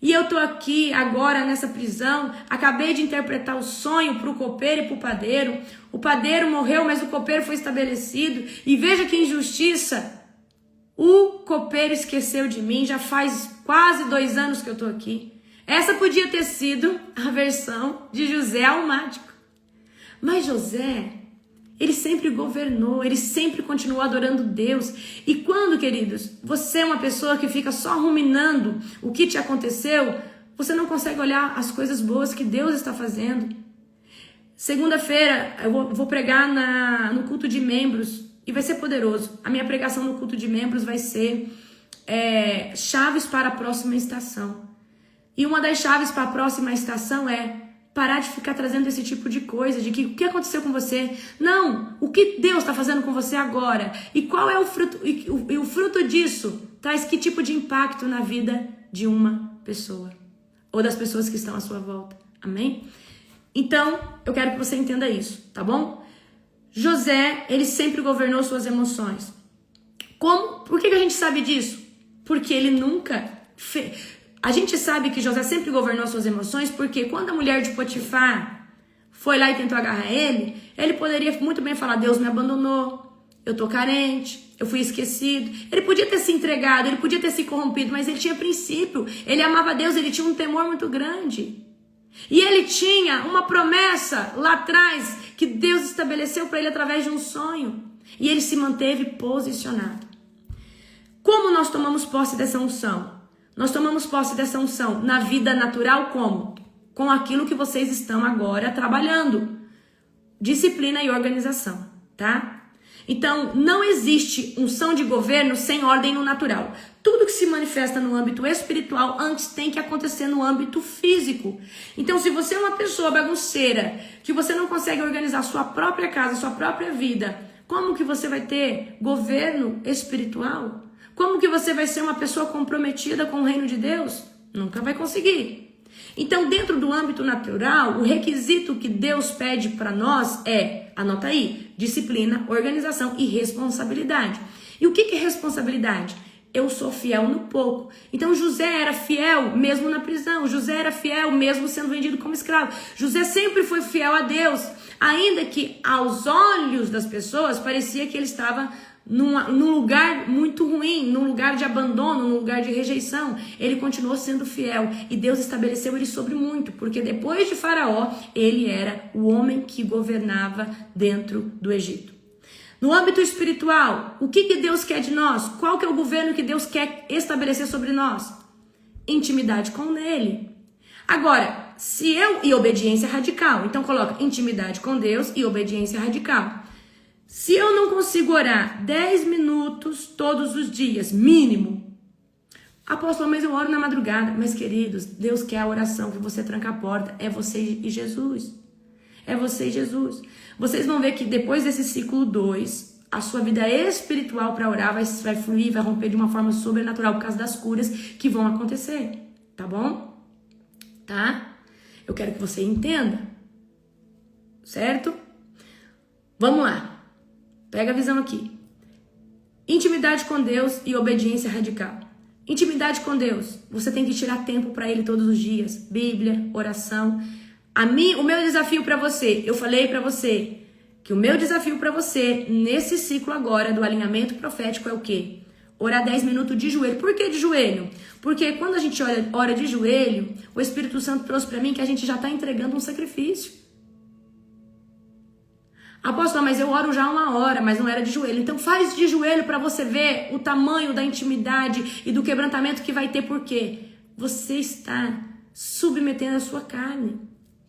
E eu tô aqui agora nessa prisão, acabei de interpretar o sonho pro copeiro e pro padeiro. O padeiro morreu, mas o copeiro foi estabelecido. E veja que injustiça. O copeiro esqueceu de mim, já faz quase 2 anos que eu tô aqui. Essa podia ter sido a versão de José almático. Mas José, ele sempre governou, ele sempre continuou adorando Deus. E quando, queridos, você é uma pessoa que fica só ruminando o que te aconteceu, você não consegue olhar as coisas boas que Deus está fazendo. Segunda-feira eu vou pregar no culto de membros e vai ser poderoso. A minha pregação no culto de membros vai ser chaves para a próxima estação. E uma das chaves para a próxima estação é parar de ficar trazendo esse tipo de coisa, de que o que aconteceu com você? Não, o que Deus está fazendo com você agora? E qual é o fruto? E o fruto disso traz que tipo de impacto na vida de uma pessoa? Ou das pessoas que estão à sua volta. Amém? Então, eu quero que você entenda isso, tá bom? José, ele sempre governou suas emoções. Como? Por que a gente sabe disso? Porque ele nunca fez... A gente sabe que José sempre governou suas emoções porque quando a mulher de Potifar foi lá e tentou agarrar ele poderia muito bem falar, Deus me abandonou, eu tô carente, eu fui esquecido. Ele podia ter se entregado, ele podia ter se corrompido, mas ele tinha princípio, ele amava Deus, ele tinha um temor muito grande. E ele tinha uma promessa lá atrás que Deus estabeleceu para ele através de um sonho. E ele se manteve posicionado. Como nós tomamos posse dessa unção? Nós tomamos posse dessa unção na vida natural como? Com aquilo que vocês estão agora trabalhando. Disciplina e organização, tá? Então, não existe unção de governo sem ordem no natural. Tudo que se manifesta no âmbito espiritual antes tem que acontecer no âmbito físico. Então, se você é uma pessoa bagunceira, que você não consegue organizar sua própria casa, sua própria vida, como que você vai ter governo espiritual? Como que você vai ser uma pessoa comprometida com o reino de Deus? Nunca vai conseguir. Então, dentro do âmbito natural, o requisito que Deus pede para nós é, anota aí, disciplina, organização e responsabilidade. E o que é responsabilidade? Eu sou fiel no pouco. Então, José era fiel mesmo na prisão. José era fiel mesmo sendo vendido como escravo. José sempre foi fiel a Deus, ainda que aos olhos das pessoas parecia que ele estava num lugar muito ruim, num lugar de abandono, num lugar de rejeição. Ele continuou sendo fiel e Deus estabeleceu ele sobre muito, porque depois de Faraó, ele era o homem que governava dentro do Egito. No âmbito espiritual, o que Deus quer de nós? Qual que é o governo que Deus quer estabelecer sobre nós? Intimidade com Ele. Agora, e obediência radical. Então coloca intimidade com Deus e obediência radical. Se eu não consigo orar 10 minutos todos os dias, mínimo. Apóstolo, mas eu oro na madrugada. Mas queridos, Deus quer a oração que você tranca a porta. É você e Jesus. É você e Jesus. Vocês vão ver que depois desse ciclo 2, a sua vida espiritual para orar vai fluir, vai romper de uma forma sobrenatural por causa das curas que vão acontecer. Tá bom? Tá? Eu quero que você entenda. Certo? Vamos lá. Pega a visão aqui. Intimidade com Deus e obediência radical. Intimidade com Deus. Você tem que tirar tempo para Ele todos os dias. Bíblia, oração. O meu desafio para você, eu falei para você que o meu desafio para você nesse ciclo agora do alinhamento profético é o quê? Orar 10 minutos de joelho. Por que de joelho? Porque quando a gente ora de joelho, o Espírito Santo trouxe para mim que a gente já está entregando um sacrifício. Apóstolo, mas eu oro já 1 hora, mas não era de joelho. Então faz de joelho para você ver o tamanho da intimidade e do quebrantamento que vai ter. Por quê? Você está submetendo a sua carne,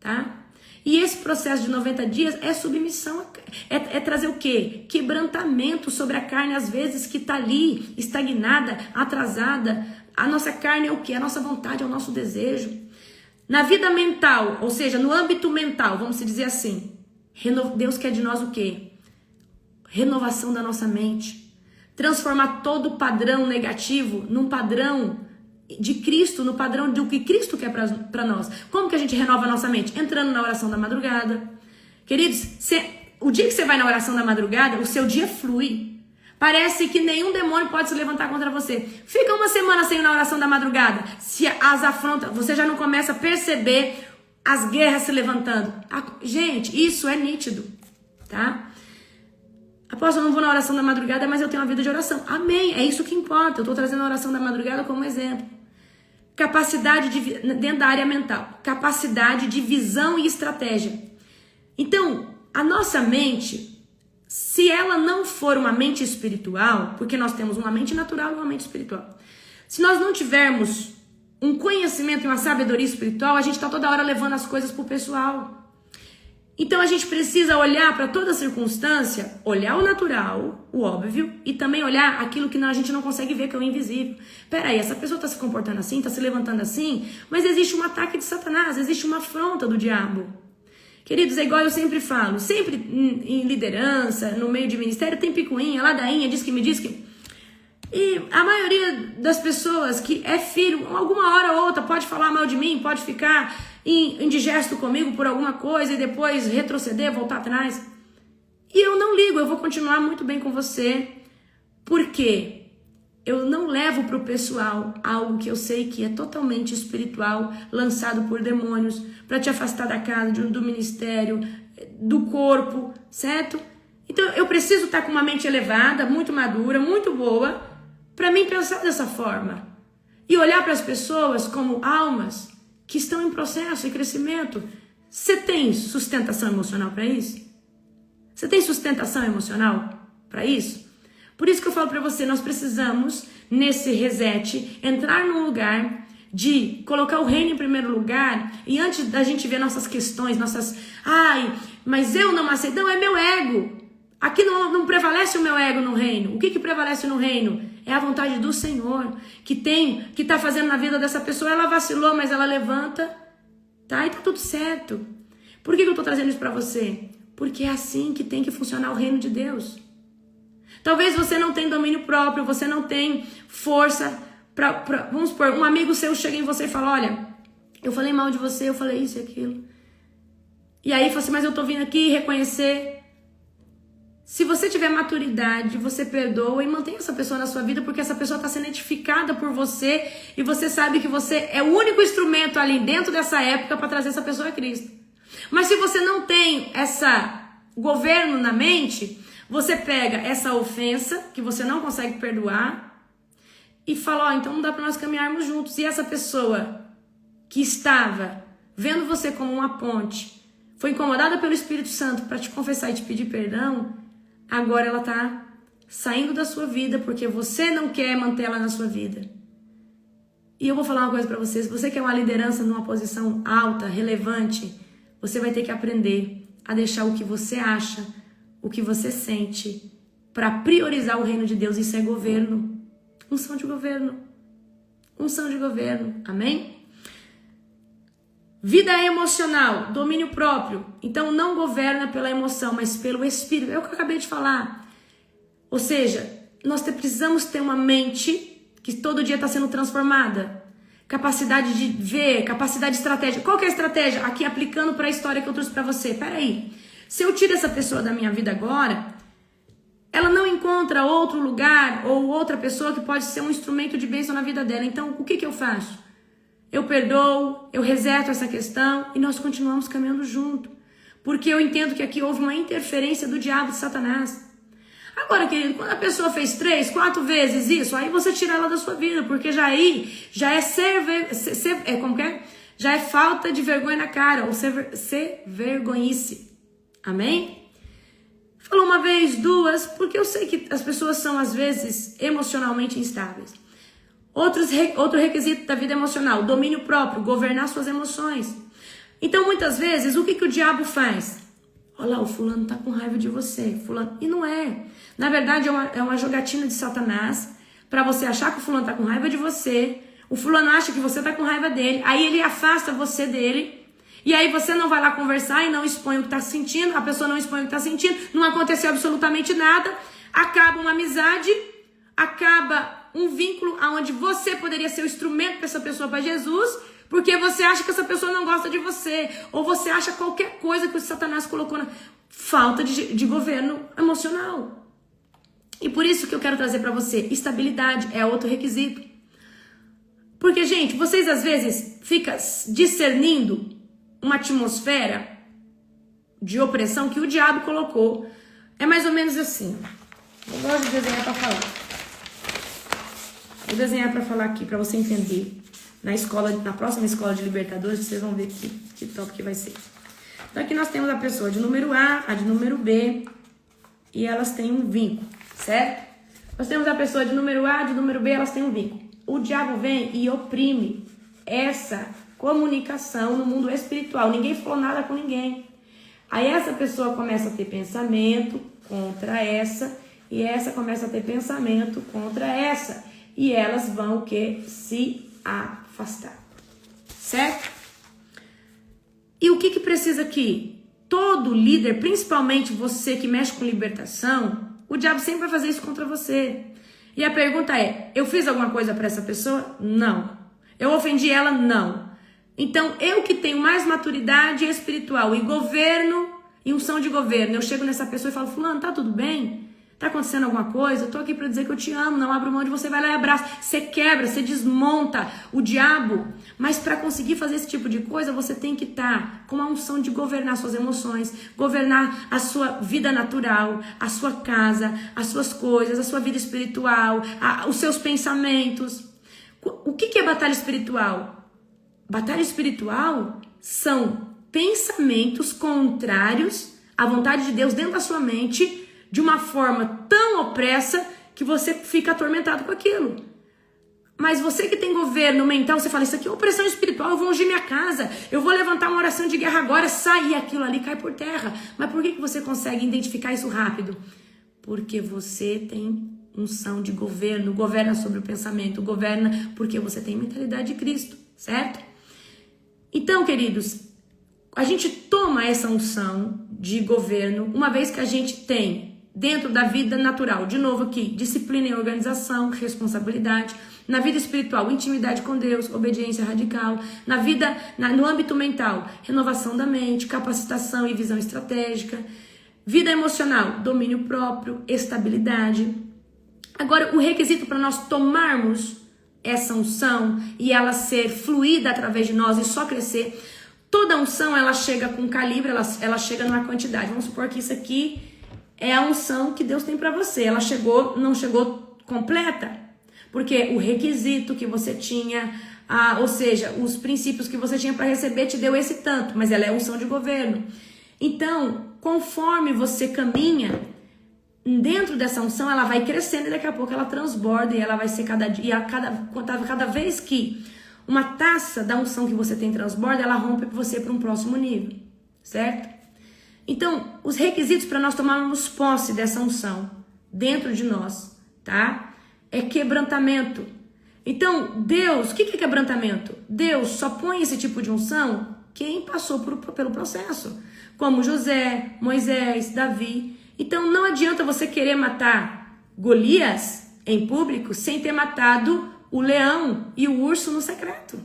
tá? E esse processo de 90 dias é submissão, é trazer o quê? Quebrantamento sobre a carne, às vezes, que está ali, estagnada, atrasada. A nossa carne é o quê? A nossa vontade, é o nosso desejo. Na vida mental, ou seja, no âmbito mental, vamos dizer assim, Deus quer de nós o quê? renovação da nossa mente. Transformar todo o padrão negativo num padrão de Cristo, no padrão do que Cristo quer para nós. Como que a gente renova a nossa mente? Entrando na oração da madrugada. Queridos, o dia que você vai na oração da madrugada, o seu dia flui. Parece que nenhum demônio pode se levantar contra você. Fica uma semana sem ir na oração da madrugada. Se as afrontas, você já não começa a perceber as guerras se levantando. Gente, isso é nítido, tá? Apóstolo, eu não vou na oração da madrugada, mas eu tenho uma vida de oração. Amém, é isso que importa. Eu estou trazendo a oração da madrugada como exemplo. Capacidade dentro da área mental. Capacidade de visão e estratégia. Então, a nossa mente, se ela não for uma mente espiritual, porque nós temos uma mente natural e uma mente espiritual. Se nós não tivermos um conhecimento e uma sabedoria espiritual, a gente está toda hora levando as coisas pro pessoal. Então a gente precisa olhar para toda circunstância, olhar o natural, o óbvio, e também olhar aquilo que a gente não consegue ver, que é o invisível. Peraí, essa pessoa está se comportando assim, está se levantando assim, mas existe um ataque de Satanás, existe uma afronta do diabo. Queridos, é igual eu sempre falo, sempre em liderança, no meio de ministério, tem picuinha, ladainha, diz que me diz que... E a maioria das pessoas que é filho, alguma hora ou outra pode falar mal de mim, pode ficar indigesto comigo por alguma coisa e depois retroceder, voltar atrás. E eu não ligo, eu vou continuar muito bem com você, porque eu não levo para o pessoal algo que eu sei que é totalmente espiritual, lançado por demônios, para te afastar da casa, do ministério, do corpo, certo? Então eu preciso estar com uma mente elevada, muito madura, muito boa, para mim pensar dessa forma. E olhar para as pessoas como almas que estão em processo de crescimento. Você tem sustentação emocional para isso? Você tem sustentação emocional para isso? Por isso que eu falo para você, nós precisamos, nesse reset, entrar num lugar de colocar o reino em primeiro lugar, e antes da gente ver nossas questões, mas eu não aceito, não, é meu ego. Aqui não prevalece o meu ego no reino. O que prevalece no reino? É a vontade do Senhor, que está fazendo na vida dessa pessoa. Ela vacilou, mas ela levanta, tá? E tá tudo certo. Por que eu estou trazendo isso para você? Porque é assim que tem que funcionar o reino de Deus. Talvez você não tenha domínio próprio, você não tem força vamos supor, um amigo seu chega em você e fala, olha, eu falei mal de você, eu falei isso e aquilo. E aí fala assim, mas eu tô vindo aqui reconhecer. Se você tiver maturidade, você perdoa e mantém essa pessoa na sua vida, porque essa pessoa está sendo edificada por você e você sabe que você é o único instrumento ali dentro dessa época para trazer essa pessoa a Cristo. Mas se você não tem essa governo na mente, você pega essa ofensa que você não consegue perdoar e fala, então não dá para nós caminharmos juntos. E essa pessoa que estava vendo você como uma ponte, foi incomodada pelo Espírito Santo para te confessar e te pedir perdão, agora ela está saindo da sua vida porque você não quer mantê-la na sua vida. E eu vou falar uma coisa para vocês, você quer uma liderança numa posição alta, relevante, você vai ter que aprender a deixar o que você acha, o que você sente, para priorizar o reino de Deus. Isso é governo. Unção de governo. Unção de governo. Amém? Vida emocional, domínio próprio. Então não governa pela emoção, mas pelo Espírito. É o que eu acabei de falar. Ou seja, nós precisamos ter uma mente que todo dia está sendo transformada. Capacidade de ver, capacidade de estratégia. Qual que é a estratégia? Aqui aplicando para a história que eu trouxe para você. Peraí, se eu tiro essa pessoa da minha vida agora, ela não encontra outro lugar ou outra pessoa que pode ser um instrumento de bênção na vida dela. Então, o que eu faço? Eu perdoo, eu reseto essa questão e nós continuamos caminhando junto. Porque eu entendo que aqui houve uma interferência do diabo, de Satanás. Agora, querido, quando a pessoa fez 3, 4 vezes isso, aí você tira ela da sua vida, porque já é falta de vergonha na cara, ou ser vergonhice. Amém? Falou uma vez, 2, porque eu sei que as pessoas são, às vezes, emocionalmente instáveis. Outro requisito da vida emocional, domínio próprio, governar suas emoções. Então, muitas vezes, o que o diabo faz? Olha lá, o fulano tá com raiva de você. Fulano... E não é. Na verdade, é uma jogatina de Satanás para você achar que o fulano tá com raiva de você. O fulano acha que você tá com raiva dele. Aí ele afasta você dele. E aí você não vai lá conversar e não expõe o que está sentindo, a pessoa não expõe o que está sentindo, não aconteceu absolutamente nada, acaba uma amizade, acaba um vínculo onde você poderia ser o instrumento para essa pessoa para Jesus, porque você acha que essa pessoa não gosta de você, ou você acha qualquer coisa que o Satanás colocou na falta de governo emocional. E por isso que eu quero trazer para você, estabilidade é outro requisito. Porque, gente, vocês às vezes ficam discernindo uma atmosfera de opressão que o diabo colocou. É mais ou menos assim. Eu gosto de desenhar para falar. Vou desenhar para falar aqui, para você entender. Na próxima escola de Libertadores, vocês vão ver que top que vai ser. Então aqui nós temos a pessoa de número A, a de número B, e elas têm um vínculo, certo? Nós temos a pessoa de número A, de número B, elas têm um vínculo. O diabo vem e oprime essa comunicação no mundo espiritual. Ninguém falou nada com ninguém. Aí essa pessoa começa a ter pensamento contra essa, e essa começa a ter pensamento contra essa. E elas vão o quê? Se afastar. Certo? E o que precisa aqui? Todo líder, principalmente você que mexe com libertação, o diabo sempre vai fazer isso contra você. E a pergunta é, eu fiz alguma coisa para essa pessoa? Não. Eu ofendi ela? Não. Então, eu que tenho mais maturidade espiritual e governo, e unção de governo, eu chego nessa pessoa e falo, fulano, tá tudo bem? Tá acontecendo alguma coisa? Eu tô aqui para dizer que eu te amo, não abro mão de você, vai lá e abraça. Você quebra, você desmonta o diabo. Mas para conseguir fazer esse tipo de coisa, você tem que estar com a unção de governar suas emoções, governar a sua vida natural, a sua casa, as suas coisas, a sua vida espiritual, os seus pensamentos. O que é batalha espiritual? Batalha espiritual são pensamentos contrários à vontade de Deus dentro da sua mente, de uma forma tão opressa que você fica atormentado com aquilo. Mas você que tem governo mental, você fala, isso aqui é opressão espiritual, eu vou ungir minha casa, eu vou levantar uma oração de guerra agora, sair aquilo ali, cai por terra. Mas por que você consegue identificar isso rápido? Porque você tem unção de governo, governa sobre o pensamento, governa porque você tem mentalidade de Cristo, certo? Então, queridos, a gente toma essa unção de governo, uma vez que a gente tem dentro da vida natural, de novo aqui, disciplina e organização, responsabilidade, na vida espiritual, intimidade com Deus, obediência radical, na vida, no âmbito mental, renovação da mente, capacitação e visão estratégica, vida emocional, domínio próprio, estabilidade. Agora, o requisito para nós tomarmos essa unção e ela ser fluida através de nós e só crescer, toda unção ela chega com calibre, ela chega numa quantidade. Vamos supor que isso aqui é a unção que Deus tem para você. Ela não chegou completa, porque o requisito que você tinha, ou seja, os princípios que você tinha para receber te deu esse tanto, mas ela é unção de governo. Então, conforme você caminha dentro dessa unção, ela vai crescendo e daqui a pouco ela transborda e ela vai ser cada vez que uma taça da unção que você tem transborda, ela rompe você para um próximo nível, certo? Então, os requisitos para nós tomarmos posse dessa unção dentro de nós, tá? É quebrantamento. Então, Deus, o que é quebrantamento? Deus só põe esse tipo de unção quem passou pelo processo, como José, Moisés, Davi. Então, não adianta você querer matar Golias em público sem ter matado o leão e o urso no secreto.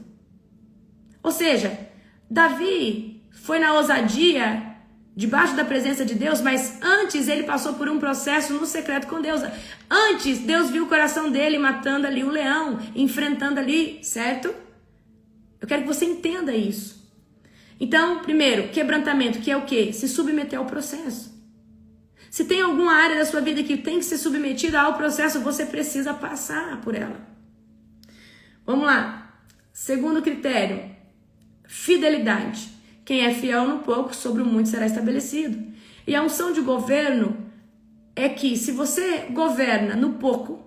Ou seja, Davi foi na ousadia debaixo da presença de Deus, mas antes ele passou por um processo no secreto com Deus. Antes, Deus viu o coração dele matando ali o leão, enfrentando ali, certo? Eu quero que você entenda isso. Então, primeiro, quebrantamento, que é o quê? Se submeter ao processo. Se tem alguma área da sua vida que tem que ser submetida ao processo, você precisa passar por ela. Vamos lá. Segundo critério, fidelidade. Quem é fiel no pouco, sobre o muito será estabelecido. E a unção de governo é que se você governa no pouco,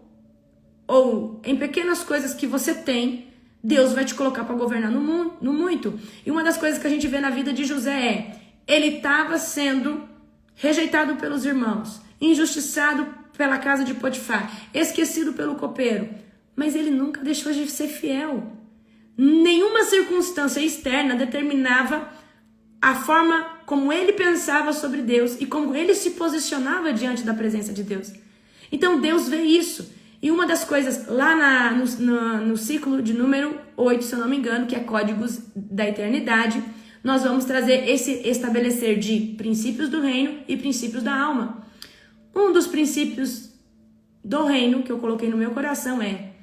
ou em pequenas coisas que você tem, Deus vai te colocar para governar no muito. E uma das coisas que a gente vê na vida de José é, ele estava sendo rejeitado pelos irmãos, injustiçado pela casa de Potifar, esquecido pelo copeiro, mas ele nunca deixou de ser fiel. Nenhuma circunstância externa determinava a forma como ele pensava sobre Deus e como ele se posicionava diante da presença de Deus. Então Deus vê isso. E uma das coisas lá no ciclo de número 8, se eu não me engano, que é Códigos da Eternidade, nós vamos trazer esse estabelecer de princípios do reino e princípios da alma. Um dos princípios do reino que eu coloquei no meu coração é: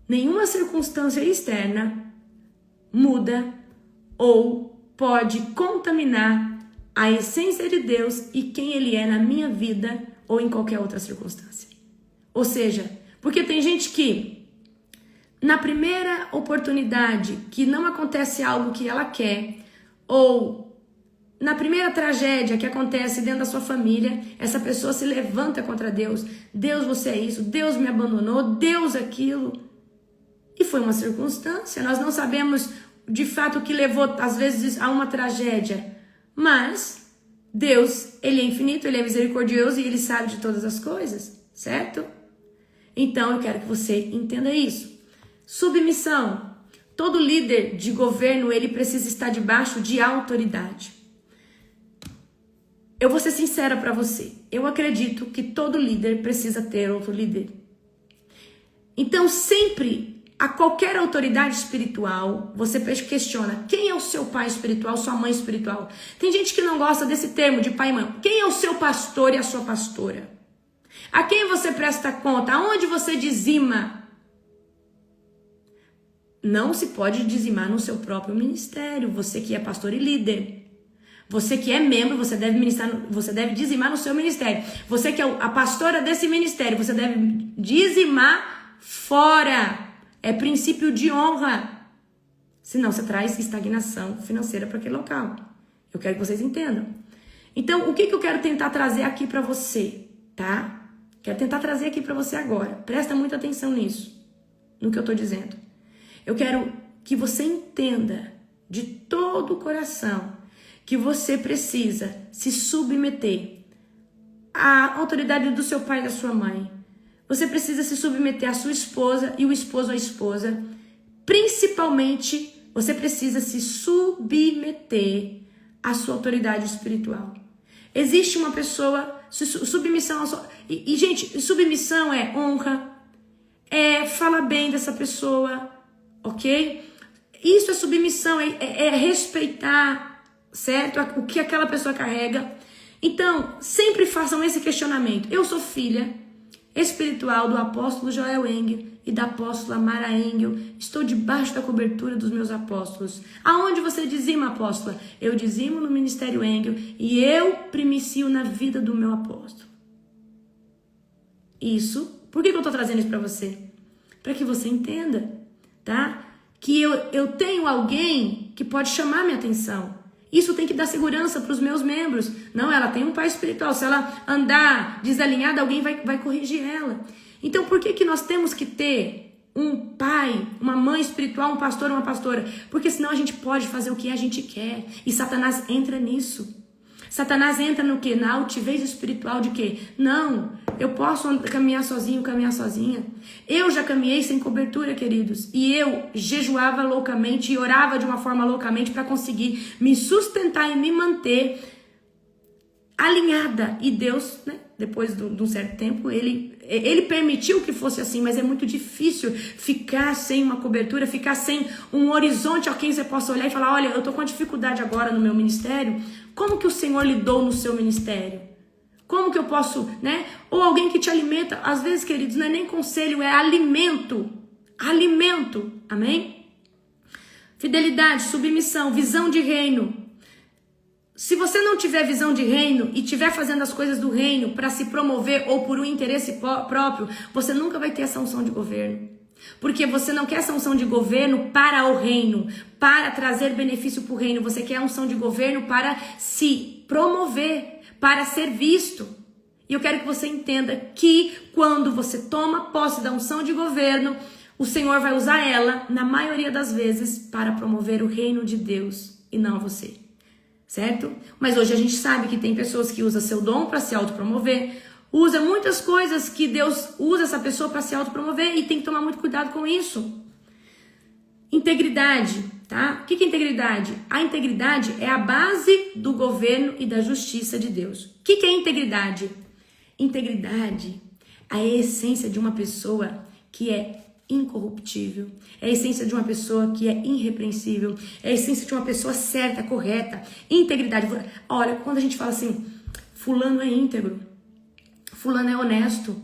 nenhuma circunstância externa muda ou pode contaminar a essência de Deus e quem Ele é na minha vida ou em qualquer outra circunstância. Ou seja, porque tem gente que na primeira oportunidade que não acontece algo que ela quer, ou na primeira tragédia que acontece dentro da sua família, essa pessoa se levanta contra Deus. Deus, você é isso, Deus me abandonou, Deus aquilo. E foi uma circunstância, nós não sabemos de fato o que levou às vezes a uma tragédia, mas Deus, Ele é infinito, Ele é misericordioso e Ele sabe de todas as coisas, certo? Então eu quero que você entenda isso. Submissão. Todo líder de governo, ele precisa estar debaixo de autoridade. Eu vou ser sincera para você. Eu acredito que todo líder precisa ter outro líder. Então sempre, a qualquer autoridade espiritual, você questiona: quem é o seu pai espiritual, sua mãe espiritual? Tem gente que não gosta desse termo de pai e mãe. Quem é o seu pastor e a sua pastora? A quem você presta conta? Aonde você dizima? Não se pode dizimar no seu próprio ministério. Você que é pastor e líder. Você que é membro, você deve dizimar no seu ministério. Você que é a pastora desse ministério, você deve dizimar fora. É princípio de honra. Senão você traz estagnação financeira para aquele local. Eu quero que vocês entendam. Então, o que eu quero tentar trazer aqui para você, tá? Quero tentar trazer aqui para você agora. Presta muita atenção nisso, no que eu tô dizendo. Eu quero que você entenda de todo o coração que você precisa se submeter à autoridade do seu pai e da sua mãe. Você precisa se submeter à sua esposa e o esposo à esposa. Principalmente, você precisa se submeter à sua autoridade espiritual. Existe uma pessoa, submissão à sua... gente, submissão é honra, é falar bem dessa pessoa, ok? Isso é submissão, é respeitar, certo? O que aquela pessoa carrega. Então, sempre façam esse questionamento. Eu sou filha espiritual do apóstolo Joel Engel e da apóstola Mara Engel. Estou debaixo da cobertura dos meus apóstolos. Aonde você dizima, apóstola? Eu dizimo no Ministério Engel e eu primicio na vida do meu apóstolo. Isso, por que eu estou trazendo isso para você? Para que você entenda, tá? Que eu tenho alguém que pode chamar minha atenção. Isso tem que dar segurança para os meus membros. Não, ela tem um pai espiritual. Se ela andar desalinhada, alguém vai corrigir ela. Então, por que nós temos que ter um pai, uma mãe espiritual, um pastor, uma pastora? Porque senão a gente pode fazer o que a gente quer. E Satanás entra nisso. Satanás entra no quê? Na altivez espiritual de quê? Não, eu posso caminhar sozinho, caminhar sozinha. Eu já caminhei sem cobertura, queridos. E eu jejuava loucamente e orava de uma forma loucamente para conseguir me sustentar e me manter alinhada. E Deus, né, depois de um certo tempo, ele permitiu que fosse assim, mas é muito difícil ficar sem uma cobertura, ficar sem um horizonte a quem você possa olhar e falar: olha, eu tô com dificuldade agora no meu ministério. Como que o Senhor lidou no seu ministério? Como que eu posso, né? Ou alguém que te alimenta. Às vezes, queridos, não é nem conselho, é alimento. Alimento. Amém? Fidelidade, submissão, visão de reino. Se você não tiver visão de reino e estiver fazendo as coisas do reino para se promover ou por um interesse próprio, você nunca vai ter essa unção de governo. Porque você não quer essa unção de governo para o reino, para trazer benefício para o reino. Você quer a unção de governo para se promover, para ser visto. E eu quero que você entenda que quando você toma posse da unção de governo, o Senhor vai usar ela, na maioria das vezes, para promover o reino de Deus e não você. Certo? Mas hoje a gente sabe que tem pessoas que usam seu dom para se autopromover, usa muitas coisas que Deus usa essa pessoa para se autopromover e tem que tomar muito cuidado com isso. Integridade. tá? O que é integridade? A integridade é a base do governo e da justiça de Deus. O que é integridade? Integridade é a essência de uma pessoa que é incorruptível, é a essência de uma pessoa que é irrepreensível, é a essência de uma pessoa certa, correta. Integridade. Olha, quando a gente fala assim, fulano é íntegro, fulano é honesto,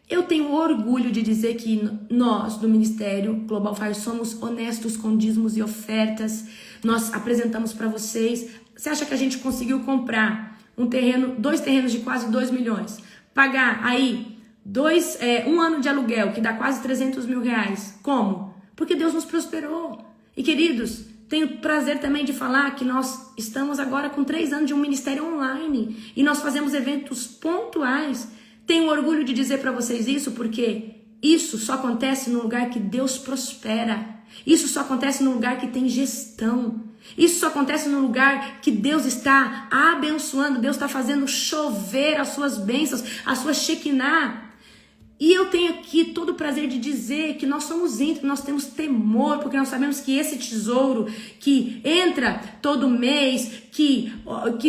eu tenho orgulho de dizer que nós, do Ministério Global Fire, somos honestos com dízimos e ofertas. Nós apresentamos para vocês. Você acha que a gente conseguiu comprar dois terrenos de quase 2 milhões? Pagar aí um ano de aluguel, que dá quase 300 mil reais. Como? Porque Deus nos prosperou. E queridos, tenho prazer também de falar que nós estamos agora com 3 anos de um ministério online. E nós fazemos eventos pontuais. Tenho orgulho de dizer para vocês isso, porque isso só acontece no lugar que Deus prospera. Isso só acontece no lugar que tem gestão. Isso só acontece no lugar que Deus está abençoando. Deus está fazendo chover as suas bênçãos, a sua Shekinah. E eu tenho aqui todo o prazer de dizer que nós somos íntegros, nós temos temor, porque nós sabemos que esse tesouro que entra todo mês, que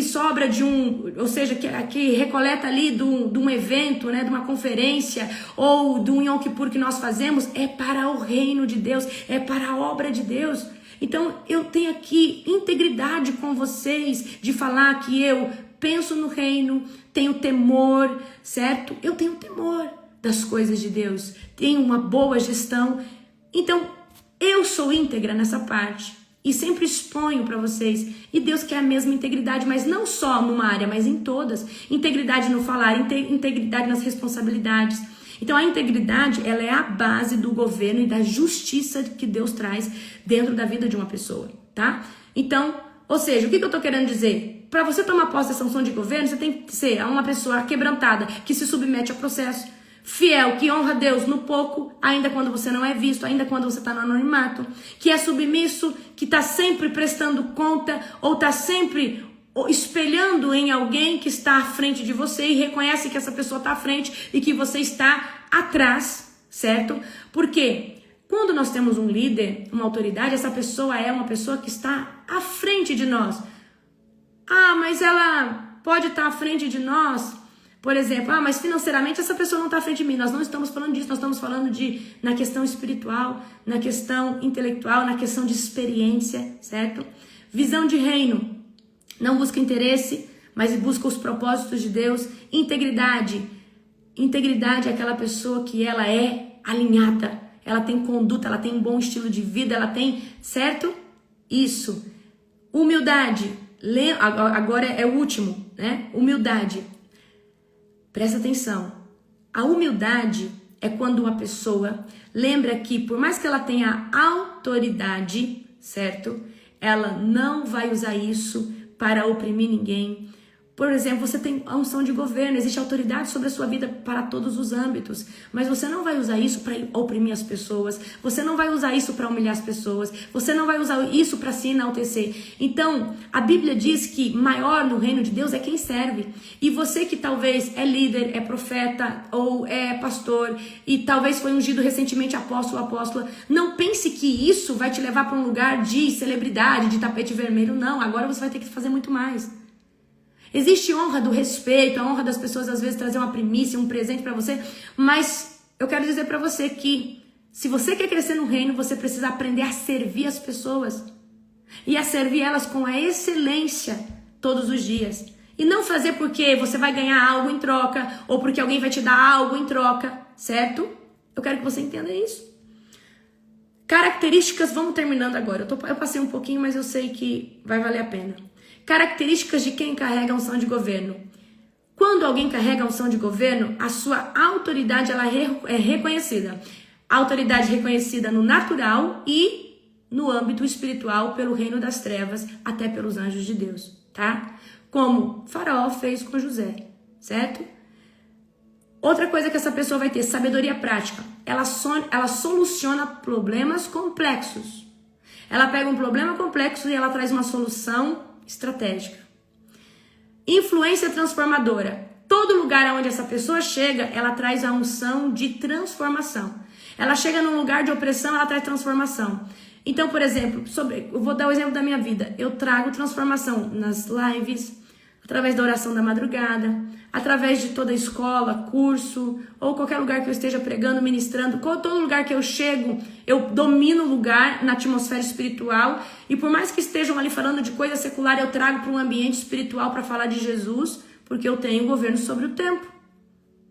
sobra de ou seja, que recoleta ali de um evento, né, de uma conferência, ou de um Yom Kippur que nós fazemos, é para o reino de Deus, é para a obra de Deus. Então eu tenho aqui integridade com vocês de falar que eu penso no reino, tenho temor, certo? Eu tenho temor das coisas de Deus, tenho uma boa gestão. Então, eu sou íntegra nessa parte e sempre exponho para vocês. E Deus quer a mesma integridade, mas não só numa área, mas em todas. Integridade no falar, integridade nas responsabilidades. Então, a integridade, ela é a base do governo e da justiça que Deus traz dentro da vida de uma pessoa, tá? Então, ou seja, o que eu tô querendo dizer? Para você tomar posse dessa função de governo, você tem que ser uma pessoa quebrantada, que se submete ao processo, fiel, que honra Deus no pouco, ainda quando você não é visto, ainda quando você está no anonimato, que é submisso, que está sempre prestando conta ou está sempre espelhando em alguém que está à frente de você e reconhece que essa pessoa está à frente e que você está atrás, certo? Porque quando nós temos um líder, uma autoridade, essa pessoa é uma pessoa que está à frente de nós. Ah, mas ela pode estar à frente de nós. Por exemplo, mas financeiramente essa pessoa não está à frente de mim. Nós não estamos falando disso, nós estamos falando na questão espiritual, na questão intelectual, na questão de experiência, certo? Visão de reino. Não busca interesse, mas busca os propósitos de Deus. Integridade. Integridade é aquela pessoa que ela é alinhada. Ela tem conduta, ela tem um bom estilo de vida, ela tem, certo? Isso. Humildade. Agora é o último, né? Humildade. Presta atenção, a humildade é quando uma pessoa lembra que, por mais que ela tenha autoridade, certo? Ela não vai usar isso para oprimir ninguém. Por exemplo, você tem a unção de governo, existe autoridade sobre a sua vida para todos os âmbitos, mas você não vai usar isso para oprimir as pessoas, você não vai usar isso para humilhar as pessoas, você não vai usar isso para se enaltecer. Então, a Bíblia diz que maior no reino de Deus é quem serve. E você que talvez é líder, é profeta ou é pastor e talvez foi ungido recentemente apóstolo ou apóstola, não pense que isso vai te levar para um lugar de celebridade, de tapete vermelho. Não, agora você vai ter que fazer muito mais. Existe honra do respeito, a honra das pessoas às vezes trazer uma primícia, um presente para você, mas eu quero dizer para você que se você quer crescer no reino, você precisa aprender a servir as pessoas e a servir elas com a excelência todos os dias. E não fazer porque você vai ganhar algo em troca ou porque alguém vai te dar algo em troca, certo? Eu quero que você entenda isso. Características, vamos terminando agora. Eu passei um pouquinho, mas eu sei que vai valer a pena. Características de quem carrega a unção de governo. Quando alguém carrega a unção de governo, a sua autoridade ela é reconhecida. A autoridade reconhecida no natural e no âmbito espiritual pelo reino das trevas, até pelos anjos de Deus, tá? Como Faraó fez com José, certo? Outra coisa que essa pessoa vai ter, sabedoria prática. Ela soluciona problemas complexos. Ela pega um problema complexo e ela traz uma solução estratégica. Influência transformadora. Todo lugar onde essa pessoa chega, ela traz a unção de transformação. Ela chega num lugar de opressão, ela traz transformação. Então, por exemplo, eu vou dar o exemplo da minha vida. Eu trago transformação nas lives, através da oração da madrugada, através de toda a escola, curso, ou qualquer lugar que eu esteja pregando, ministrando, todo lugar que eu chego, eu domino o lugar na atmosfera espiritual, e por mais que estejam ali falando de coisa secular, eu trago para um ambiente espiritual para falar de Jesus, porque eu tenho governo sobre o tempo,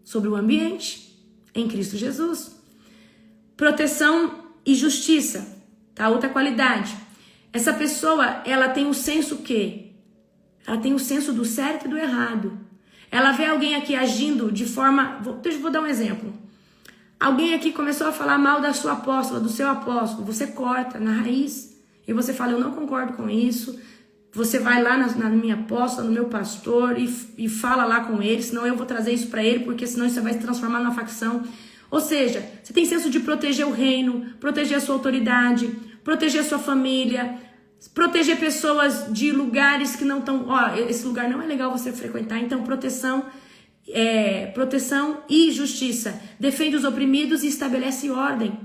sobre o ambiente, em Cristo Jesus. Proteção e justiça, tá? Outra qualidade. Essa pessoa, ela tem o senso o quê? Ela tem o senso do certo e do errado. Ela vê alguém aqui agindo de forma... Vou dar um exemplo. Alguém aqui começou a falar mal da sua apóstola, do seu apóstolo. Você corta na raiz e você fala, eu não concordo com isso. Você vai lá na minha apóstola, no meu pastor e fala lá com ele, senão eu vou trazer isso para ele, porque senão isso vai se transformar numa facção. Ou seja, você tem senso de proteger o reino, proteger a sua autoridade, proteger a sua família, proteger pessoas de lugares que não estão... esse lugar não é legal você frequentar. Então, proteção e justiça. Defende os oprimidos e estabelece ordem,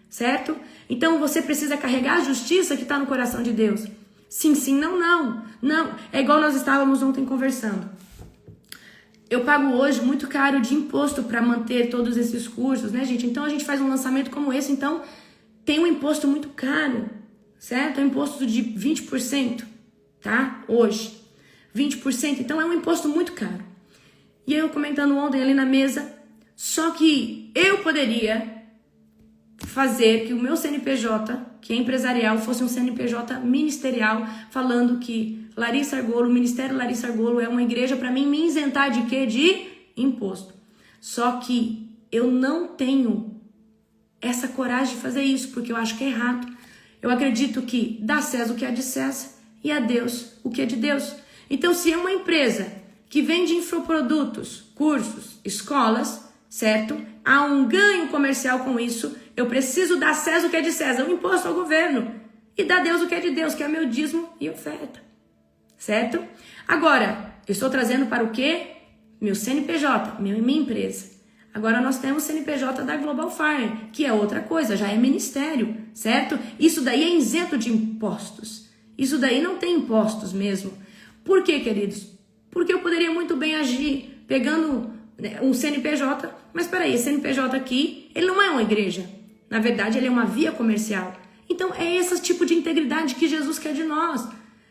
certo? Então, você precisa carregar a justiça que está no coração de Deus. Sim, sim, não, não. Não, é igual nós estávamos ontem conversando. Eu pago hoje muito caro de imposto para manter todos esses cursos, né, gente? Então, a gente faz um lançamento como esse, então, tem um imposto muito caro, certo? É um imposto de 20%, tá? Hoje. 20%, então é um imposto muito caro. E eu comentando ontem ali na mesa, só que eu poderia fazer que o meu CNPJ, que é empresarial, fosse um CNPJ ministerial, falando que Larissa Argolo, o Ministério Larissa Argolo é uma igreja para mim me isentar de quê? De imposto. Só que eu não tenho essa coragem de fazer isso, porque eu acho que é errado. Eu acredito que dá a César o que é de César e a Deus o que é de Deus. Então, se é uma empresa que vende infoprodutos, cursos, escolas, certo? Há um ganho comercial com isso, eu preciso dar a César o que é de César, o imposto ao governo, e dar a Deus o que é de Deus, que é o meu dízimo e oferta, certo? Agora, eu estou trazendo para o quê? Meu CNPJ, minha empresa. Agora nós temos o CNPJ da Global Fire, que é outra coisa, já é ministério, certo? Isso daí é isento de impostos. Isso daí não tem impostos mesmo. Por quê, queridos? Porque eu poderia muito bem agir pegando um CNPJ, mas peraí, esse CNPJ aqui, ele não é uma igreja. Na verdade, ele é uma via comercial. Então, é esse tipo de integridade que Jesus quer de nós.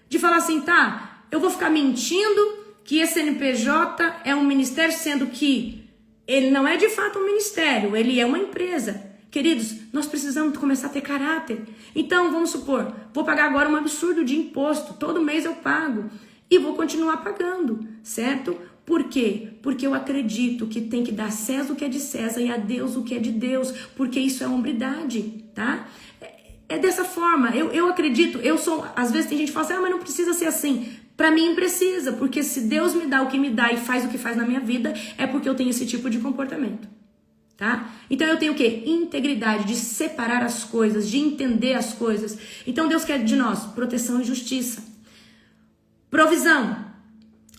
De falar assim, tá, eu vou ficar mentindo que esse CNPJ é um ministério, sendo que ele não é de fato um ministério, ele é uma empresa. Queridos, nós precisamos começar a ter caráter. Então, vamos supor, vou pagar agora um absurdo de imposto, todo mês eu pago e vou continuar pagando, certo? Por quê? Porque eu acredito que tem que dar a César o que é de César e a Deus o que é de Deus, porque isso é hombridade, tá? É dessa forma, eu acredito, às vezes tem gente que fala assim, mas não precisa ser assim. Para mim precisa, porque se Deus me dá o que me dá e faz o que faz na minha vida, é porque eu tenho esse tipo de comportamento, tá? Então eu tenho o quê? Integridade, de separar as coisas, de entender as coisas. Então Deus quer de nós proteção e justiça. Provisão.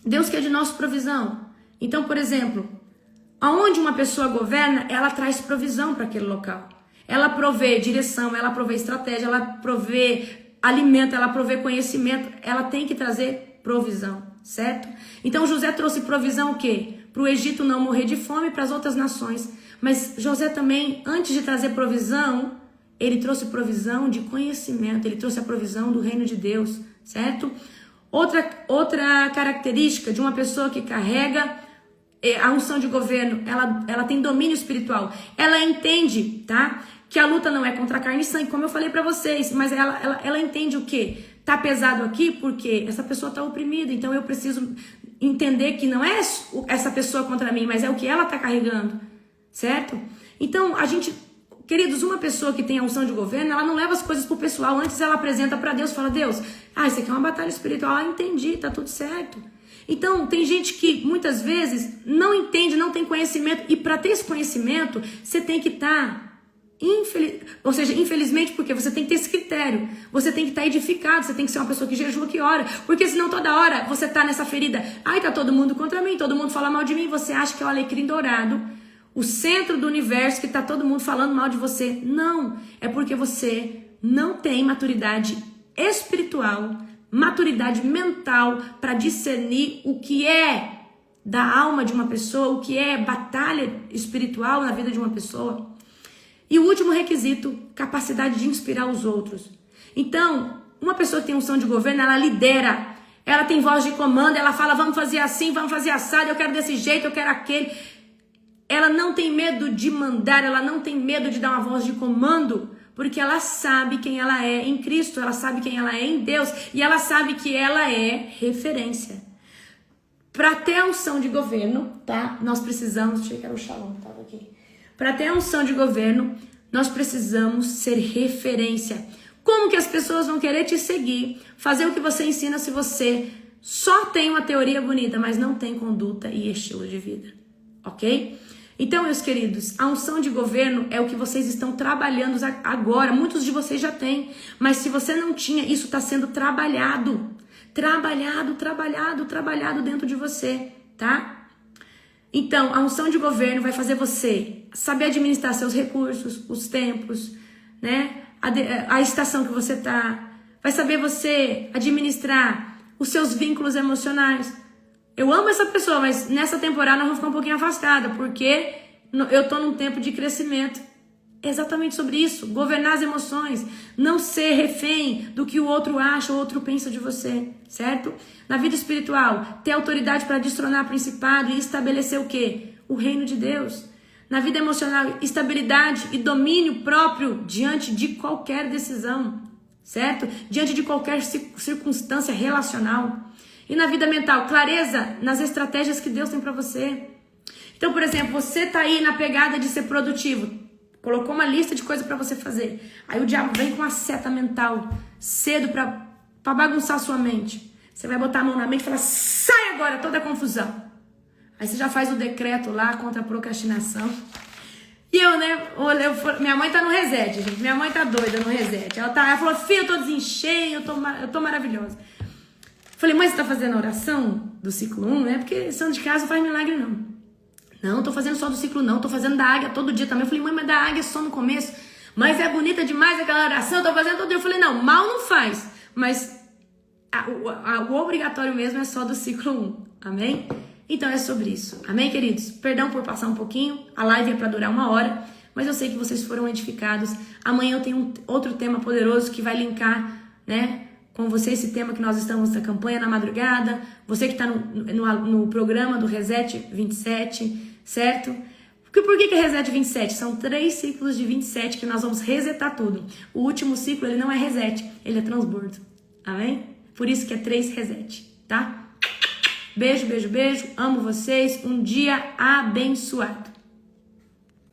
Deus quer de nós provisão. Então, por exemplo, aonde uma pessoa governa, ela traz provisão para aquele local. Ela provê direção, ela provê estratégia, ela provê alimento, ela provê conhecimento, ela tem que trazer provisão, certo? Então José trouxe provisão o quê? Para o Egito não morrer de fome, para as outras nações. Mas José também, antes de trazer provisão, ele trouxe provisão de conhecimento, ele trouxe a provisão do reino de Deus, certo? Outra característica de uma pessoa que carrega a unção de governo, ela tem domínio espiritual. Ela entende, tá? Que a luta não é contra carne e sangue, como eu falei pra vocês, mas ela entende o quê? Tá pesado aqui porque essa pessoa tá oprimida, então eu preciso entender que não é essa pessoa contra mim, mas é o que ela tá carregando, certo? Então, queridos, uma pessoa que tem a unção de governo, ela não leva as coisas pro pessoal, antes ela apresenta pra Deus, fala, Deus, isso aqui é uma batalha espiritual, entendi, tá tudo certo. Então, tem gente que muitas vezes não entende, não tem conhecimento, e para ter esse conhecimento, você tem que estar infelizmente, porque você tem que ter esse critério, você tem que estar edificado, você tem que ser uma pessoa que jejua, que ora, porque senão toda hora você tá nessa ferida, tá todo mundo contra mim, todo mundo fala mal de mim, você acha que é o alecrim dourado, o centro do universo, que tá todo mundo falando mal de você. Não, é porque você não tem maturidade espiritual, maturidade mental para discernir o que é da alma de uma pessoa, o que é batalha espiritual na vida de uma pessoa. E o último requisito, capacidade de inspirar os outros. Então, uma pessoa que tem unção de governo, ela lidera, ela tem voz de comando, ela fala, vamos fazer assim, vamos fazer assado, eu quero desse jeito, eu quero aquele. Ela não tem medo de mandar, ela não tem medo de dar uma voz de comando, porque ela sabe quem ela é em Cristo, ela sabe quem ela é em Deus, e ela sabe que ela é referência. Para ter a unção de governo, tá? Nós precisamos, achei que era o Shalom que estava aqui. Para ter a unção de governo, nós precisamos ser referência. Como que as pessoas vão querer te seguir, fazer o que você ensina se você só tem uma teoria bonita, mas não tem conduta e estilo de vida, ok? Então, meus queridos, a unção de governo é o que vocês estão trabalhando agora. Muitos de vocês já têm, mas se você não tinha, isso está sendo trabalhado. Trabalhado dentro de você, tá? Então, a unção de governo vai fazer você saber administrar seus recursos, os tempos, né? A estação que você tá. Vai saber você administrar os seus vínculos emocionais. Eu amo essa pessoa, mas nessa temporada nós vamos ficar um pouquinho afastada, porque eu tô num tempo de crescimento. É exatamente sobre isso. Governar as emoções. Não ser refém do que o outro acha ou o outro pensa de você, certo? Na vida espiritual, ter autoridade para destronar principado e estabelecer o quê? O reino de Deus. Na vida emocional, estabilidade e domínio próprio diante de qualquer decisão, certo? Diante de qualquer circunstância relacional. E na vida mental, clareza nas estratégias que Deus tem para você. Então, por exemplo, você tá aí na pegada de ser produtivo, colocou uma lista de coisas para você fazer. Aí o diabo vem com uma seta mental cedo para bagunçar a sua mente. Você vai botar a mão na mente e falar, sai agora, toda a confusão. Aí você já faz o decreto lá contra a procrastinação. E eu, né, minha mãe tá no reset, gente. Minha mãe tá doida no reset. Ela falou, filho, eu tô desencheio, eu tô maravilhosa. Falei, mãe, você tá fazendo a oração do ciclo 1, né? Porque santo de casa não faz milagre, não. Não, tô fazendo só do ciclo, não. Tô fazendo da águia todo dia também. Eu falei, mãe, mas da águia é só no começo. Mas é bonita demais aquela oração, eu tô fazendo todo dia. Eu falei, não, mal não faz. Mas o obrigatório mesmo é só do ciclo 1. Amém? Então é sobre isso. Amém, queridos? Perdão por passar um pouquinho. A live é pra durar 1 hora. Mas eu sei que vocês foram edificados. Amanhã eu tenho outro tema poderoso que vai linkar, né? Com você esse tema que nós estamos na campanha na madrugada, você que está no programa do Reset 27, certo? Por que é Reset 27? São 3 ciclos de 27 que nós vamos resetar tudo. O último ciclo, ele não é reset, ele é transbordo. Amém? Por isso que é 3 reset, tá? Beijo, beijo, beijo. Amo vocês. Um dia abençoado.